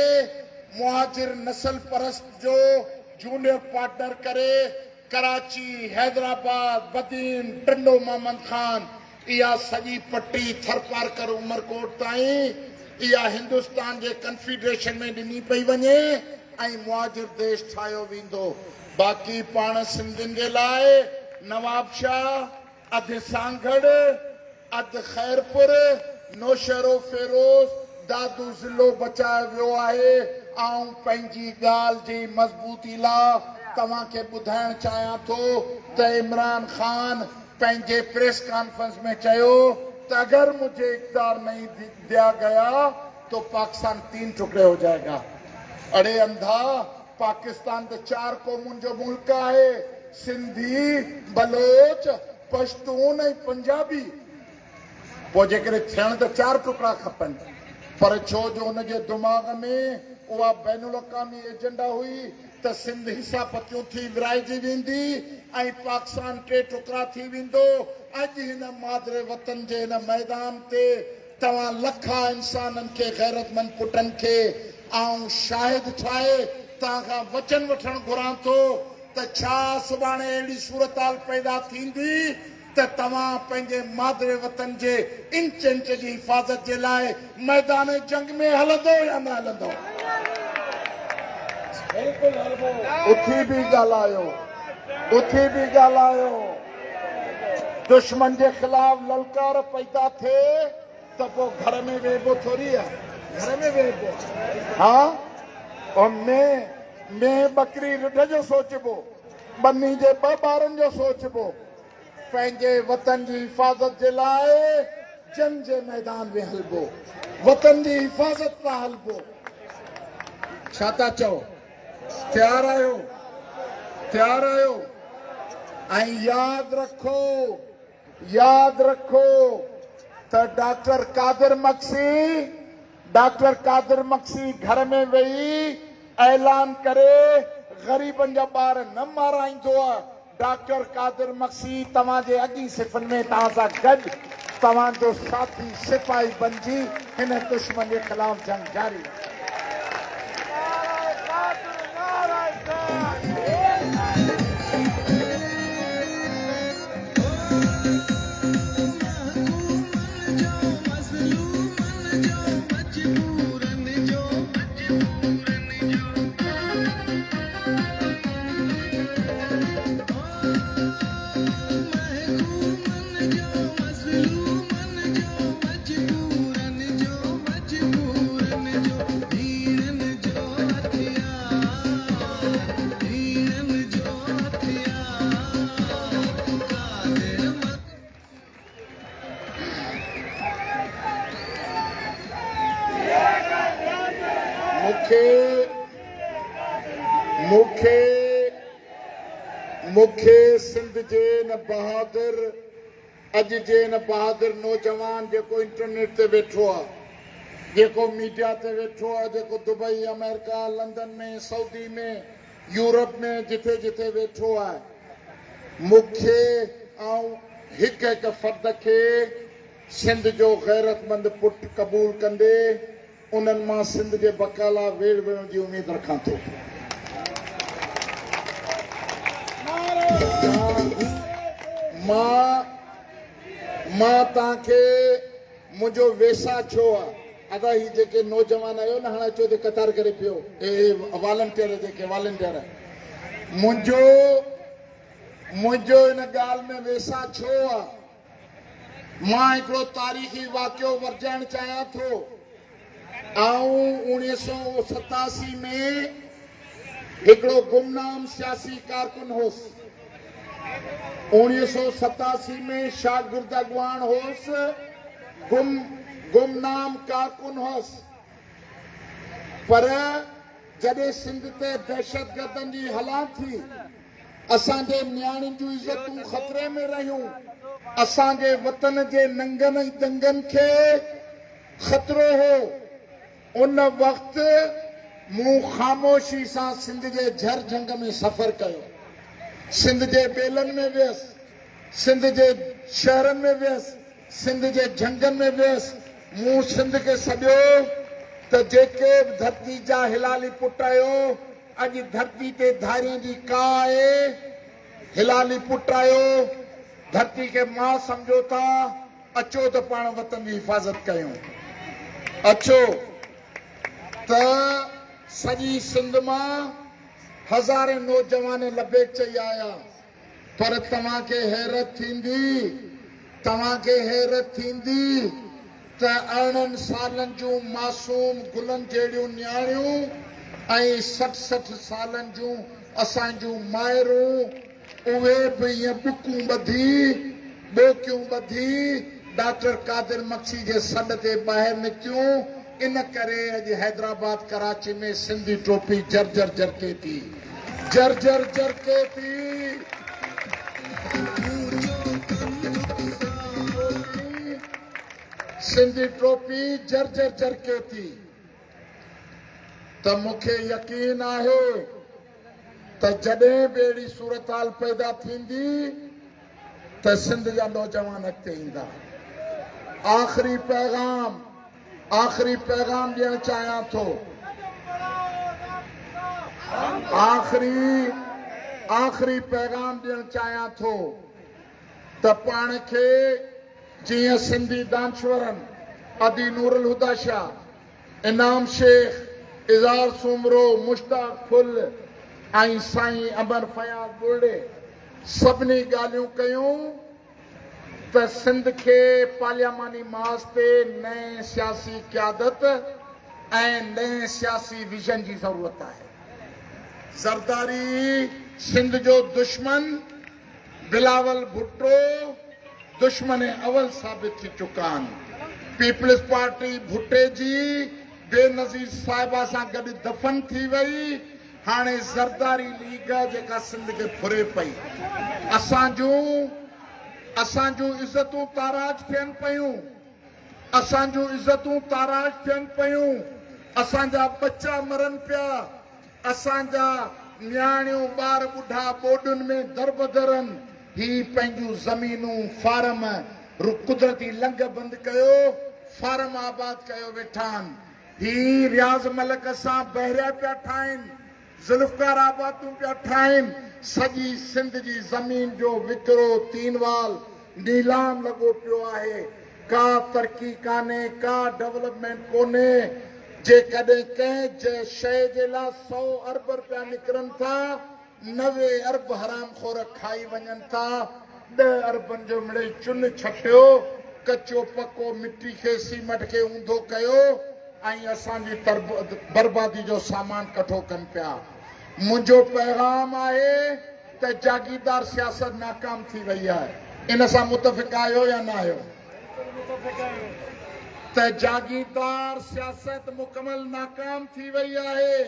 मुहाजिर नस्ल परस्त जो जूनियर पार्टनर करे कराची, हैदराबाद, बदीन, टंडो मोहम्मद खान, इहा सॼी पट्टी थरपारकर उमरकोट ताईं इहा हिंदुस्तान जे कन्फेडरेशन में ॾिनी पई वञे ऐं मुहाजिर देश ठाहियो वेंदो। बाक़ी पाण सिंधियुनि जे लाइ नवाबशाह, अधु सांगड़, अधु खैरपुर, नौशहरो, फेरोज़, दादू ज़िलो बचायो वियो आहे। आऊं पंहिंजी ॻाल्हि जी मज़बूती लाइ तव्हांखे ॿुधाइण चाहियां थो त इमरान खान पंहिंजे प्रेस कॉन्फ्रेंस में चयो तो अगर मुझे इक़्तिदार नहीं दिया गया तो पाकिस्तान 3 टुकड़े हो जाएगा। अरे अंधा, पाकिस्तान तो 4 क़ौमुनि जो मुल्क है, सिंधी, बलोच, पश्तून ऐं पंजाबी। पोइ जेकॾहिं थियण त 4 टुकड़ा खपनि, पर छो जो हुनजे दिमाग़ में उहा बैनुल अक़वामी एजेंडा हुई त सिंध हिसा पतियूं थी विराइजी वेंदी ऐं पाकिस्तान 3 टुकड़ा थी वेंदो। अॼु हिन मादरे वतन जे हिन मैदान ते तव्हां लखा इंसाननि खे, गैरतमंद पुटनि खे आऊं शाहिद ठाहे तव्हां खां वचन वठणु घुरां थो त छा सुभाणे अहिड़ी सूरताल पैदा थींदी त तव्हां पंहिंजे मादरे वतन जे इंच इंच जी हिफ़ाज़त जे लाइ मैदान जंग में हलंदो या न हलंदो? उथी बि ॻाल्हायो, उथी बि ॻाल्हायो। दुश्मन जे ख़िलाफ़ ललकार पैदा थिए त पोइ घर में वेहबो थोरी आहे, घर में वेहबो। हाँ, और मैं बकरी रिढ जो सोचबो, बन्नी जे 2 ॿारनि जो सोचबो। पंहिंजे वतन जी हिफ़ाज़त जे लाइ जंग जे मैदान में हलबो, वतन जी हिफ़ाज़त था हलबो। छा था चओ? तैयार आहियो? तैयार आहियो? ऐं याद रखो त डॉक्टर कादिर मक्सी घर में वेही ऐलान करे ग़रीबनि जा ॿार न माराईंदो आहे। डॉक्टर कादिर मक्सी तव्हांजे अॻी सिफ़नि में तव्हां सां गॾु तव्हांजो साथी सिपाही बणिजी हिन दुश्मन जे ख़िलाफ़ जंग जारी। मूंखे सिंध जे न बहादुर, अॼु जे न बहादुर नौजवान जेको इंटरनेट ते वेठो आहे, जेको मीडिया ते वेठो आहे, जेको दुबई, अमेरिका, लंदन में, सऊदी में, यूरोप में जिथे जिथे वेठो आहे, मूंखे ऐं हिकु हिकु फ़र्द खे सिंध जो गैरतमंद पुट क़बूल कंदे उन्हनि मां सिंध जे बकाला वेड़ वेड़ जी उमेद रखां थो। मां तव्हांखे मुंहिंजो वेसा छो आहे? अदा ही जेके नौजवान आहियो न, हाणे अचो त कतार करे पियो, वॉलंटियर जेके वॉलंटियर, मुंहिंजो इन ॻाल्हि में वेसा छो आहे? मां हिकिड़ो तारीख़ी वाक़ियो वर्जाइण चाहियां थो। 1987 में हिकिड़ो गुमनाम सियासी कारकुन होसि। 1987 में शागिर्द अॻवान होसि, गुमनाम कारकुन होसि। पर जॾहिं सिंध ते दहशतगर्दनि जी हला थी, असांजे नियाणियुनि जूं इज़तूं ख़तरे में रहियूं, असांजे वतन जे नंगनि ऐं दंगनि खे ख़तरो हो। उन वक़्तु मूं ख़ामोशी सां सिंध जे झर जंग में सफ़र कयो, सिंध जे बेलनि में वियसि, सिंध जे शहरनि में वियसि, सिंध जे झंगनि में वियसि। मूं सिंध खे सॾियो त जेके बि धरती जा हिलाली पुट आहियो, अॼु धरती ते धारियूं जी का आहे, हिलाली पुट आहियो, धरती खे मां सम्झो था, अचो त पाण वतन जी हिफ़ाज़त कयूं। अचो त सॼी सिंध मां हज़ारे नौजवान लबेक चई आया। पर तव्हांखे हैरत थींदी त 18 सालनि जूं मासूम गुलनि जहिड़ियूं नियाणियूं ऐं 60 सालनि जूं असांजूं माइरूं उहे बि ईअं बुकूं ॿधी ॿोकियूं ॿधी डॉक्टर कादिर मक्सी जे सॾ ते ॿाहिरि निकितियूं। इन करे अॼु हैदराबाद कराची में सिंधी टोपी जर्जर जरके थी, जर्जर जरके थी। सिंधी टोपी जर्जर जरके थी। त मूंखे यकीन आहे त जॾहिं बि अहिड़ी सूरत हाल पैदा थींदी त सिंध जा नौजवान अॻिते ईंदा। आख़िरी पैगाम ॾियणु चाहियां थो। आख़िरी पैगाम ॾियणु चाहियां थो त पाण खे जीअं सिंधी दानश्वरनि अदी नूरुल हुदा शाह, इनाम शेख, इज़ार सुमरो, मुश्ताक फुल ऐं साईं अमर फयाज़ बुर्डे सभिनी ॻाल्हियूं कयूं त सिंध खे पार्लियामानी मास ते नए सियासी क़यादत ऐं नए सियासी विजन जी ज़रूरत आहे। ज़रदारी सिंध जो दुश्मन, बिलावल भुट्टो दुश्मन अवल साबित थी चुका आहिनि। पीपल्स पार्टी भुट्टे जी बेनज़ीर साहिबा सां गॾु दफ़न थी वई। हाणे ज़रदारी लीग जेका सिंध खे फुरे पई, असांजूं इज़तूं ताराज थियनि पयूं, असांजा बच्चा मरनि पिया, असांजा न्याणियूं ॿार ॿुढा ॿोॾुनि में दरबदरनि। ही पंहिंजूं ज़मीनूं फार्म कुदरती लंघ बंदि कयो, फार्म आबाद कयो वेठा आहिनि। ही रियाज़ मलक सां बहरिया पिया ठाहिनि, ज़ुल्फ़कार आबादूं पिया ठाहिनि। सॼी सिंध जी ज़मीन जो विकिरो तीनवाल नीलाम लॻो पियो आहे। का तरक़ी कान्हे, का डेवलपमेंट कोन्हे। जेकॾहिं कंहिं शइ जे लाइ 100 अरब रुपया निकिरनि था, 90 अरब हरामखोर खाई वञनि था। 10 अरबनि जो मिड़ई चुन छटियो, कचो पको मिटी खे सीमेंट खे ऊंधो कयो ऐं असांजी बर्बादी जो सामान कठो कनि पिया। मुंहिंजो पैगाम आहे त जागीरदार सियासत नाकाम थी वई आहे। इन सां मुतफ़िक़ आहियो या न आहियो? त जागीरदार सियासत मुकमल नाकाम थी वई आहे।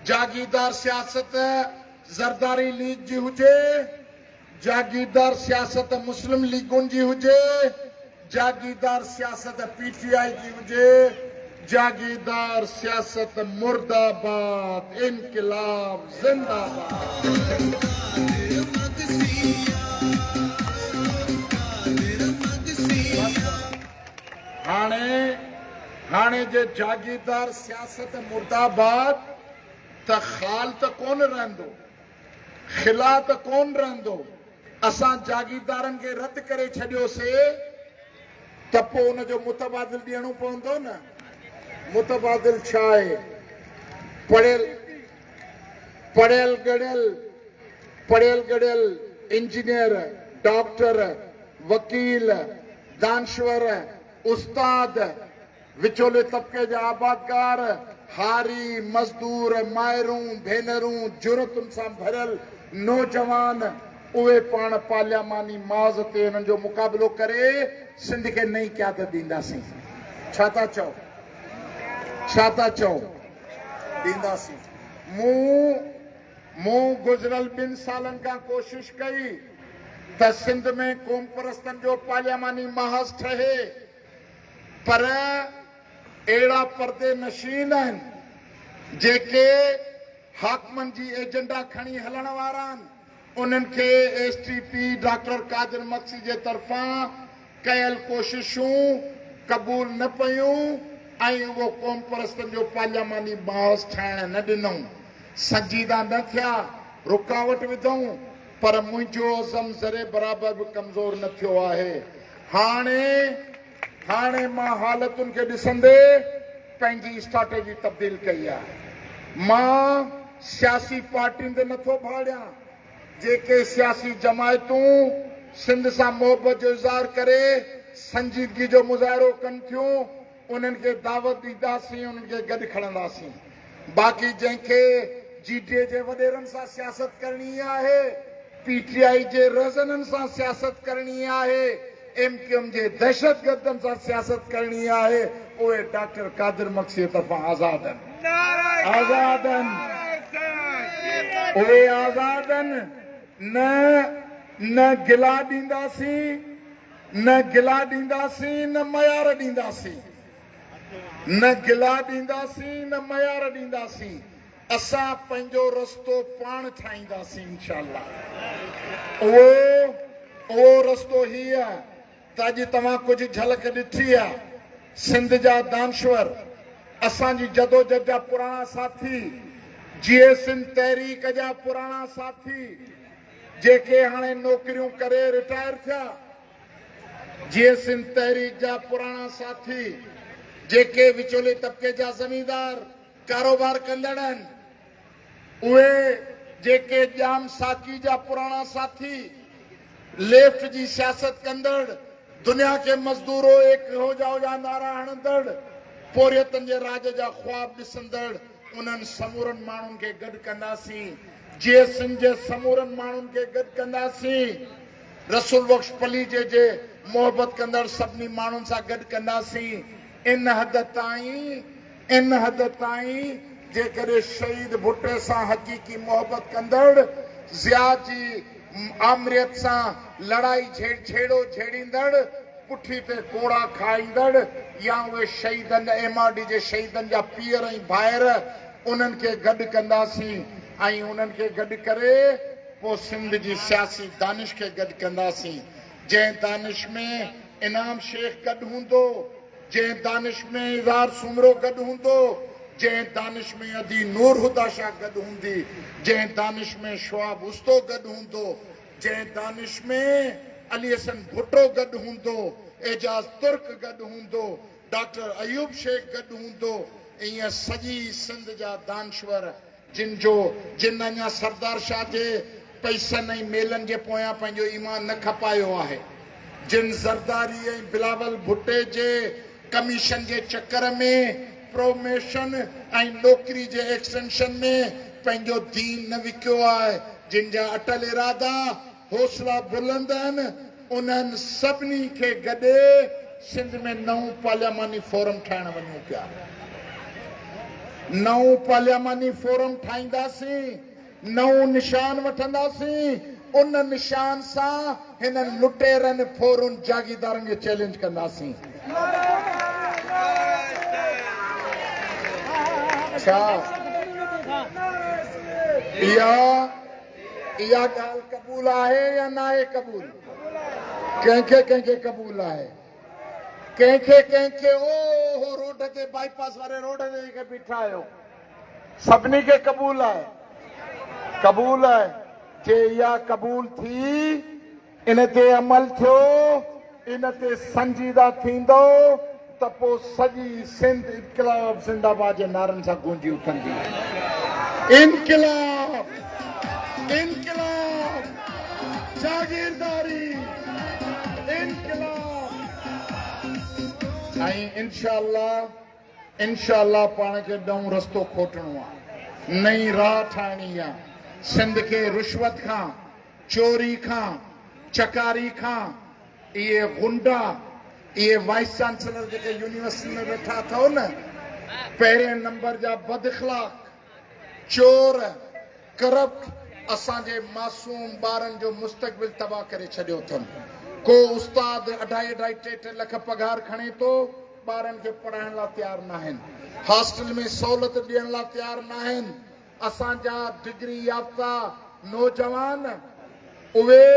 जागीरदार सियासत ज़रदारी लीग जी हुजे, जागीरदार सियासत मुस्लिम लीगुनि जी हुजे, जागीरदार सियासत PTI जी हुजे, जागीरदार सियासत मुर्दाबाद, इनकलाब जिंदाबाद। हाणे जे जागीरदार सियासत मुर्दाबाद त ख़ाल त कोन रहंदो, खिला त कोन रहंदो। असां जागीरदारनि खे रद्द करे छॾियोसीं त पोइ उनजो मुतबादिल ॾियणो पवंदो न। मुतबादिल छा आहे? पढ़ियल गढ़ियल इंजीनियर, डॉक्टर, वकील, दानश्वर, उस्ताद, विचोले तबके जा आबादकार, हारी, मज़दूर, माइरूं, भेनरूं, जुरतुनि सां भरियल नौजवान, उहे पाण पार्लियामानी माज़ ते हिननि जो मुक़ाबिलो करे सिंध खे नई क़यादत ॾींदासीं। छा था चओ? ॾींदासीं। मूं गुज़िरियल 2 सालनि खां कोशिश कई त सिंध में क़ौम परस्तनि जो पार्लियामानी महाज़ ठहे, पर अहिड़ा पर्दे नशीन आहिनि जेके हाकमनि जी एजेंडा खणी हलण वारा आहिनि। उन्हनि खे STP डॉक्टर कादिर मक्सी जे तरफ़ां कयल कोशिशूं क़बूल न पयूं ऐं उहो क़ौम परस्तनि जो पार्लियामानी महाज़ ठाहिण न ॾिनऊं। संजीदा न थिया, रुकावट विधऊं, पर मुंहिंजो अज़म ज़रे बराबर बि कमज़ोर न थियो आहे। हाणे मां हालतुनि खे ॾिसंदे पंहिंजी स्ट्रेटेजी तब्दील कई आहे। मां सियासी पार्टियुनि ते नथो भाड़ियां। जेके सियासी जमायतूं सिंध सां मोहबत जो इज़हार करे संजीदगी जो मुज़ाहिरो कनि थियूं, उन्हनि खे दावत ॾींदासीं, उन्हनि खे गॾु खणंदासीं। बाक़ी जंहिंखे जीटीए जे वॾेरनि सां सियासत करणी आहे, पीटीआई जे रहज़ननि सां सियासत करणी आहे, एमक्यूएम जे दहशतगर्दनि सां सियासत करणी आहे, उहे डॉक्टर कादिर मक्सी तरफ़ां आज़ाद आहिनि। आज़ाद आहिनि, उहे आज़ाद आहिनि। न गिला ॾींदासीं, न गिला ॾींदासीं, न मयार ॾींदासीं, न गिला ॾींदासीं, न मयार ॾींदासीं। असां पंहिंजो रस्तो पाण ठाहींदासीं इंशाअल्लाह। उहो रस्तो ही आहे त अॼु तव्हां कुझु झलक ॾिठी आहे। सिंध जा दानश्वर, असांजी जदोजहद जा पुराणा साथी, जीए सिंध तहरीक जा पुराणा साथी, जेके हाणे नौकरियूं करे रिटायर थिया, जीए सिंध तहरीक जा पुराणा साथी, जेके विचोले तबके जा ज़मींदार कारोबार कंदड़ आहिनि, उहे जेके जाम साकी जा पुराणा साथी, लेफ्ट जी सियासत कंदड़, दुनिया के मज़दूरो एक हो जाओ जा नारा हणंदड़, पोरियतनि जे राज जा ख्वाब ॾिसंदड़, उन्हनि समूरनि माण्हुनि खे गॾु कंदासीं। जीए सिंध जे समूरनि माण्हुनि खे गॾु कंदासीं। रसूल बख्श पली जे मोहबत कंदड़ सभिनी माण्हुनि सां गॾु कंदासीं। इन हद ताईं जेकॾहिं शहीद भुट्टे सां हक़ीक़ी मोहबत कंदड़, ज़िया जी आमरियत सां लड़ाई छेड़ो छेड़ींदड़, पुठी ते कोड़ा खाईंदड़, या उहे शहीदनि एमआरडी जे शहीदनि जा पीअर ऐं भाइर, उन्हनि खे गॾु कंदासीं। ऐं उन्हनि खे गॾु करे पोइ सिंध जी सियासी दानिश खे गॾु कंदासीं। जंहिं दानिश में इनाम शेख गॾु हूंदो, जंहिं दानिश में इज़हार सुमरो गॾु हूंदो, जंहिं दानिश में अदी नूर हुदा शाह गॾु हूंदी, जंहिं दानिश में शुआब उस्तो गॾु हूंदो, जंहिं दानिश में अली हसन भुट्टो गॾु हूंदो, एजाज तुर्क गॾु हूंदो, डॉक्टर अयूब शेख गॾु हूंदो, ईअं सॼी सिंध जा दानश्वर जिन अञा सरदार शाह जे पैसनि ऐं मेलनि जे पोयां पंहिंजो ईमान न खपायो आहे, जिन ज़रदारी ऐं बिलावल भुट्टे जे कमीशन जे चक्कर में, प्रोमेशन ऐं नौकरी जे एक्सटेंशन में पंहिंजो दीन न विकियो आहे, जिन जा अटल इरादा हौसला बुलंद आहिनि, उन्हनि सभिनी खे गॾे सिंध में नओं पार्लियामानी फोरम ठाहिण वञूं पिया। नओं पार्लियामानी फोरम ठाहींदासीं, नओं निशान वठंदासीं, उन निशान सां हिननि लुटेरनि फोरुनि जागीरदारनि खे चैलेंज कंदासीं। छा इहा ॻाल्हि क़बूल आहे या न आहे क़बूल? कंहिंखे क़बूल आहे, कंहिंखे ओ रोड ते बाईपास वारे रोड ते बीठा आहियो, सभिनी खे क़बूल आहे। क़बूल आहे, जे इहा क़बूल थी, इन ते अमल थियो, इन ते संजीदा थींदो, त पोइ सॼी सिंध इनकलाब जिंदाबाद जे नारनि सां गूंजी उथंदी। इनकलाब, इनकलाब, जागीरदारी, इनकलाब। ऐं इंशाअल्लाह पाण खे नओं रस्तो खोटणो आहे, नई राह ठाहिणी आहे। सिंध खे रिश्वत खां, चोरी खां, चकारी खां, इहे गुंडा, इहे वाइस चांसलर जेके यूनिवर्सिटी में वेठा अथव न, पहिरें नंबर जा बदइखलाक, चोर, करप्ट, असांजे मासूम ॿारनि जो मुस्तक़बिल तबाह करे छॾियो अथनि। को उस्ताद 2.5-2.5 लख पघार खणे थो, ॿारनि खे पढ़ाइण लाइ तयारु न आहिनि, हॉस्टल में सहूलियत ॾियण लाइ तयारु न आहिनि। असांजा डिग्री याफ़्ता नौजवान, उहे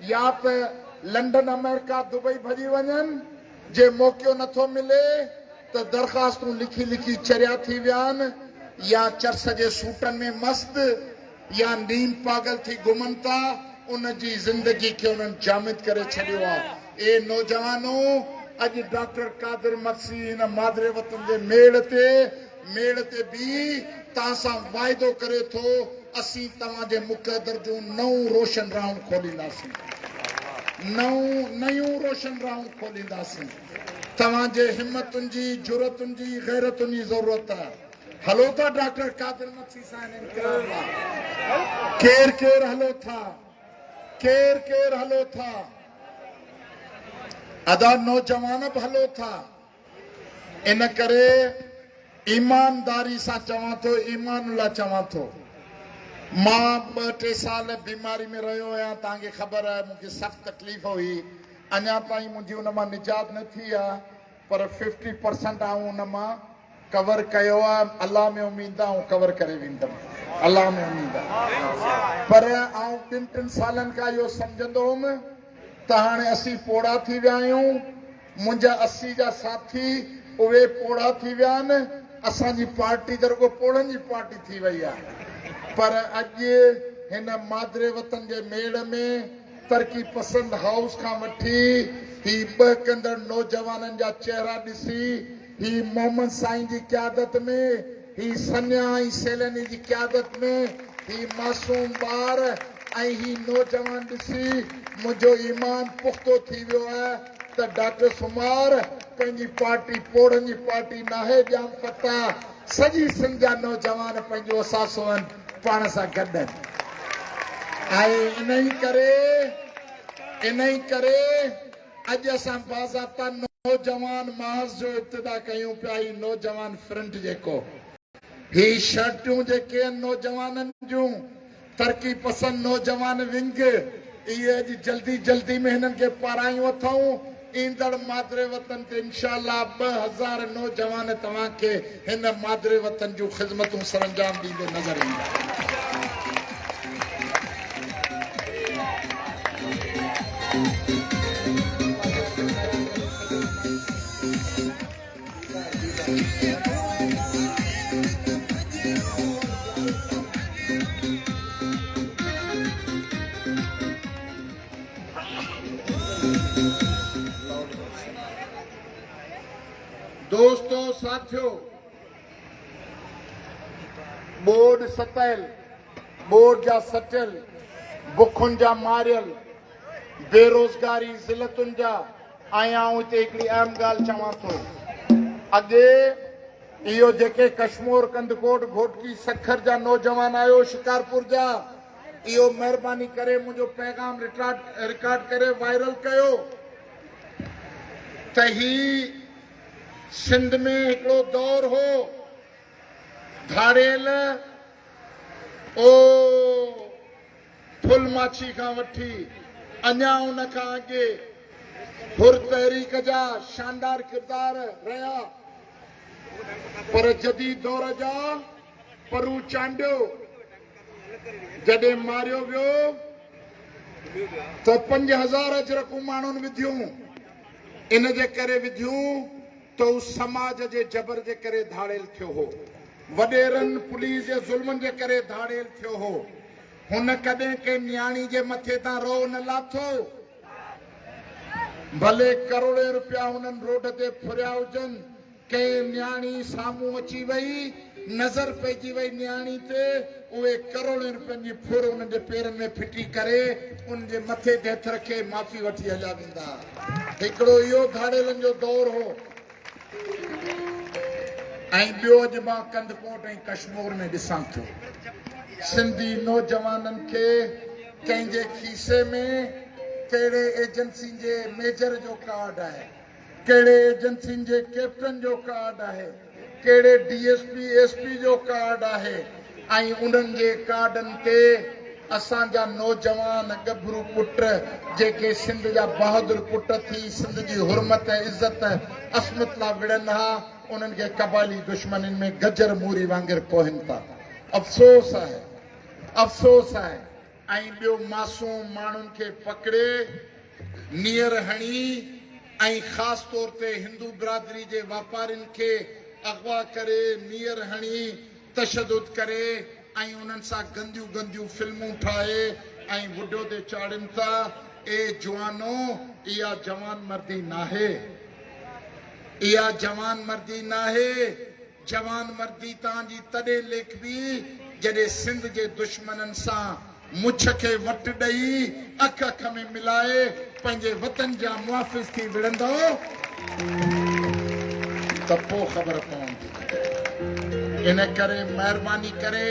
या त लंडन, अमेरिका, दुबई भॼी वञनि, जे मौक़ो नथो मिले त दरख़्वास्तूं लिखी लिखी चरिया थी विया आहिनि, या चर्स जे सूटनि में मस्त, या नीम पागल थी घुमनि था, उन जी ज़िंदगी खे उन्हनि जामिद करे छॾियो आहे। ए नौजवानो, अॼु डॉक्टर कादिर मक्सी हिन मादरे वतन जे मेड़ ते बि तव्हां सां वाइदो करे थो, असीं तव्हांजे मुक़दर जूं नऊं रोशन राहूं खोलींदासीं, नयूं रोशन राहूं खोलींदासीं। तव्हांजे हिम्मतुनि जी, जुरतुनि जी, गैरतुनि जी ज़रूरत आहे। हलो था डॉक्टर कादिर मक्सी साहब इनकलाब ला केर केर हलो था केर केर हलो था अदा नौजवान बि हलो था इन करे ईमानदारी सां चवां थो ईमान लाइ चवां थो मां 2-3 साल बीमारी में रहियो आहियां तव्हांखे ख़बर आहे मूंखे सख़्त तकलीफ़ हुई अञा ताईं मुंहिंजी उन मां निजात न थी आहे पर 50% आऊं उन मां कवर कयो आहे अलाह में उमीद आहे कवर करे वेंदुमि अलाह में उमीद आहे पर आऊं 2-3 सालनि खां इहो सम्झंदो हुउमि त हाणे असीं पोड़ा थी विया आहियूं मुंहिंजा 80 जा साथी उहे पोड़ा थी विया आहिनि असांजी पार्टी त रुॻो पोड़नि जी पार्टी थी वई आहे पर अॼु हिन मादरे वतन जे मेड़ में तरक़ी पसंद हाउस खां वठी ही 2 कंदड़ नौजवाननि जा चेहरा ॾिसी ही मोहम्मद साईं जी क़यादत में ही सन्या ऐं सेलनी जी क़यादत में ही मासूम ॿार ऐं ही नौजवान ॾिसी मुंहिंजो ईमान पुख़्तो थी वियो आहे त डॉक्टर सुमार पंहिंजी पार्टी पोड़नि जी पार्टी नाहे ॼाम पता सॼी सिंध जा नौजवान पंहिंजो असासो आहिनि पाण सां गॾु ऐं इन ई करे अॼु असां बाज़ाब्ता नौजवान महज़ जो इब्तिदा कयूं पिया ही नौजवान फ्रंट जेको ही शर्टूं जेके आहिनि नौजवाननि जूं तरक़ी पसंद नौजवान विंग इहे अॼु जल्दी जल्दी में हिननि खे पारायूं अथऊं ईंदड़ मादरे वतन ते इंशाअल्लाह 2000 नौजवान तव्हांखे हिन मादरे वतन जूं ख़िदमतूं सरअंजाम ॾींदे नज़र ईंदा दोस्तों साथियों बोर्ड सतल बोर्ड जा सटियल बुखुनि जा मारियल बेरोज़गारी ज़िलतुनि जा ऐं आऊं हिते हिकिड़ी अहम ॻाल्हि चवां थो अॻे इहो जेके कश्मीर कंदकोट घोटकी सखर जा नौजवान आयो शिकारपुर जा इहो महिरबानी करे मुंहिंजो पैगाम रिकॉर्ड करे वायरल कयो त ही सिंध में हिकिड़ो दौर हो धाड़ेल ओ फुल माछी खां वठी अञा उन खां अॻे हुर तहरीक जा शानदार किरदार रहिया पर जदीद दौर जा परू चांडियो जॾहिं मारियो वियो त 5000 अजरकूं माण्हुनि विधियूं इन जे करे विधियूं तो समाज जे जबर जे करे धाड़ेल थियो हो वडेरन पुलिस जे जुल्मन जे करे धाड़ेल थियो हो हुन कदे के न्याणी जे मथे ता रो न लाथो भले करोड़े रुपया हुनन रोड ते फुरिया हुजन के न्याणी सामू अची वई नजर पइजी वई न्याणी ते उहे करोड़े रुपयनि जी फुर उन जे पेरनि में फिटी करे उन जे मथे ते हथ रखे माफ़ी वठी हलिया वेंदा हिकिड़ो इहो धाड़ेलनि जो दौर हो ऐं ॿियो अॼु मां कंदकोट ऐं कश्मीर में ॾिसां थो सिंधी नौजवाननि खे कंहिंजे खीसे में कहिड़े एजेंसी जे मेजर जो कार्ड आहे कहिड़े एजेंसियुनि जे कैप्टन जो कार्ड आहे कहिड़े DSP SP जो कार्ड आहे ऐं उन्हनि जे कार्डनि ते असांजा नौजवान गभरू पुट जेके सिंध जा बहादुर पुट थी सिंध जी हुरमत ऐं इज़त असमत लाइ विढ़नि हा उन्हनि खे कबाइली दुश्मनियुनि में गजर मूरी वांगुरु पोहनि था अफ़सोस आहे ऐं ॿियो मासूम माण्हुनि खे पकड़े नीअर हणी ऐं ख़ासि तौर ते हिंदू बिरादरी जे वापारियुनि खे अगवा करे नीअर हणी तशदुद करे ऐं उन्हनि सां गंदियूं गंदियूं फिल्मूं ठाहे ऐं वुडो ते चाढ़नि था ए जवानो इहा जवान मर्दी नाहे इहा जवान मर्दी नाहे जवान मर्दी तव्हांजी तॾहिं लेखबी जॾहिं सिंध जे दुश्मननि सां मुछ खे वट ॾेई अख अख में मिलाए पंहिंजे वतन जा मुहाफ़िज़ थी विढ़ंदो त पोइ ख़बर पवंदी इन करे महिरबानी करे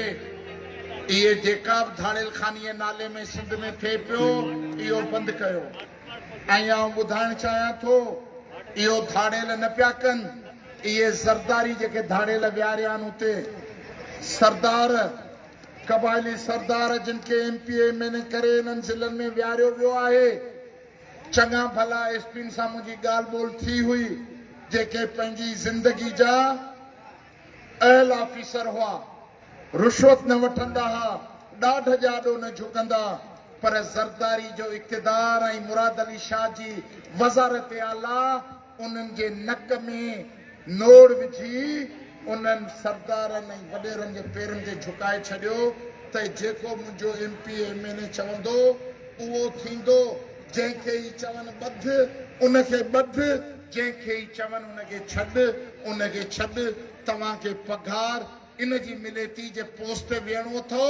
ये जेका बि धाड़ेल खानी नाले में सिंध में थे पियो इहो बंदि कयो। ऐं आउं ॿुधाइण चाहियां थो इहो धाड़ेल न पिया कनि, इहे ज़रदारी जेके धाड़ेल विहारिया आहिनि उते सरदार कबाइली सरदार जिन खे MP MN करे इन्हनि ज़िलनि में विहारियो वियो आहे। चङा भला SP सां मुंहिंजी ॻाल्हि ॿोल थी हुई जेके पंहिंजी ज़िंदगी जा अहल ऑफिसर हुआ, रुश्वत न वठंदा हुआ, ॾाढ जाॾो न झुकंदा, पर ज़रदारी जो इक़्तिदार ऐं मुराद अली शाह जी वज़ारत आला उन्हनि जे नक में नोड़ विझी उन्हनि सरदारनि ऐं वॾेरनि जे पेरनि ते झुकाए छॾियो त जेको मुंहिंजो MP MN चवंदो उहो थींदो। जंहिंखे ई चवनि ॿध उनखे ॿध, जंहिंखे ई चवनि उनखे छॾ उनखे छॾ। तव्हांखे पघार इन जी मिले थी जे पोस्ट ते वेहणो अथव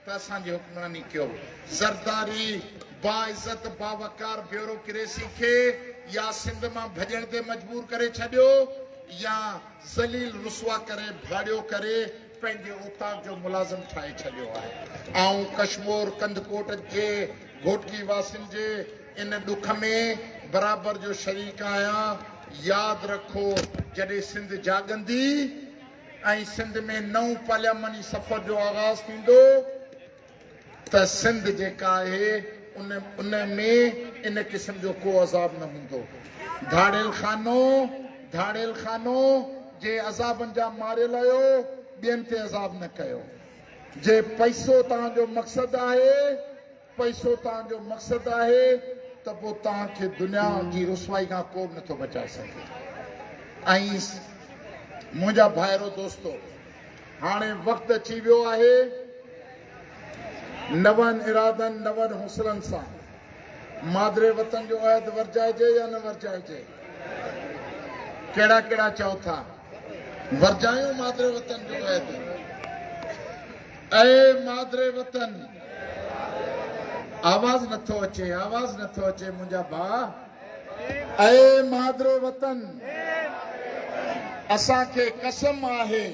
त असांजी हुक्मरानी कयो। ज़रदारी बाइज़त बावकार ब्यूरोक्रेसी खे या सिंध मां भॼण ते मजबूर करे छॾियो या ज़लील रुसवा करे भाड़ियो करे पंहिंजे औताक जो मुलाज़िम ठाहे छॾियो आहे। ऐं कश्मीर कंदकोट जे घोटकी वासियुनि जे इन ॾुख में बराबर जो शरीक आहियां। यादि रखो जॾहिं सिंध जाॻंदी ऐं सिंध में नओं पार्लियामानी सफ़र जो आगाज़ थींदो त सिंध जेका आहे उन में इन क़िस्म जो को अज़ाब न हूंदो। धाड़ेल खानो जे अज़ाबनि जा मारियल आहियो, ॿियनि ते अज़ाब न कयो। जे पैसो तव्हांजो मक़सदु आहे, पैसो तव्हांजो मक़सदु आहे त पोइ तव्हांखे दुनिया जी रुसवाई खां को बि नथो बचाए सघे। ऐं मुंहिंजा भाइरो दोस्तो, हाणे वक़्तु अची वियो आहे नवनि इरादनि नवनि हौसलनि सां मादरे वतन जो अहद वरजाइजे या न वरजाइजे? कहिड़ा कहिड़ा चओ था वरजायूं मादरे वतन जो अहद? ऐ मादरे वतन, आवाज़ नथो अचे मुंहिंजा भाउ। ऐ मादरे वतन, असांखे कसम आहे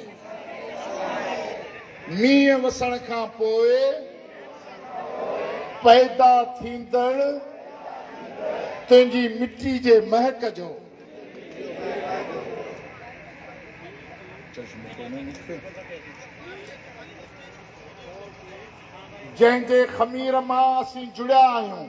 मींहं वसण खां पोइ पैदा थींदड़ तुंहिंजी मिट्टी जे महक जो जंहिंजे ख़मीर मां असीं जुड़िया आहियूं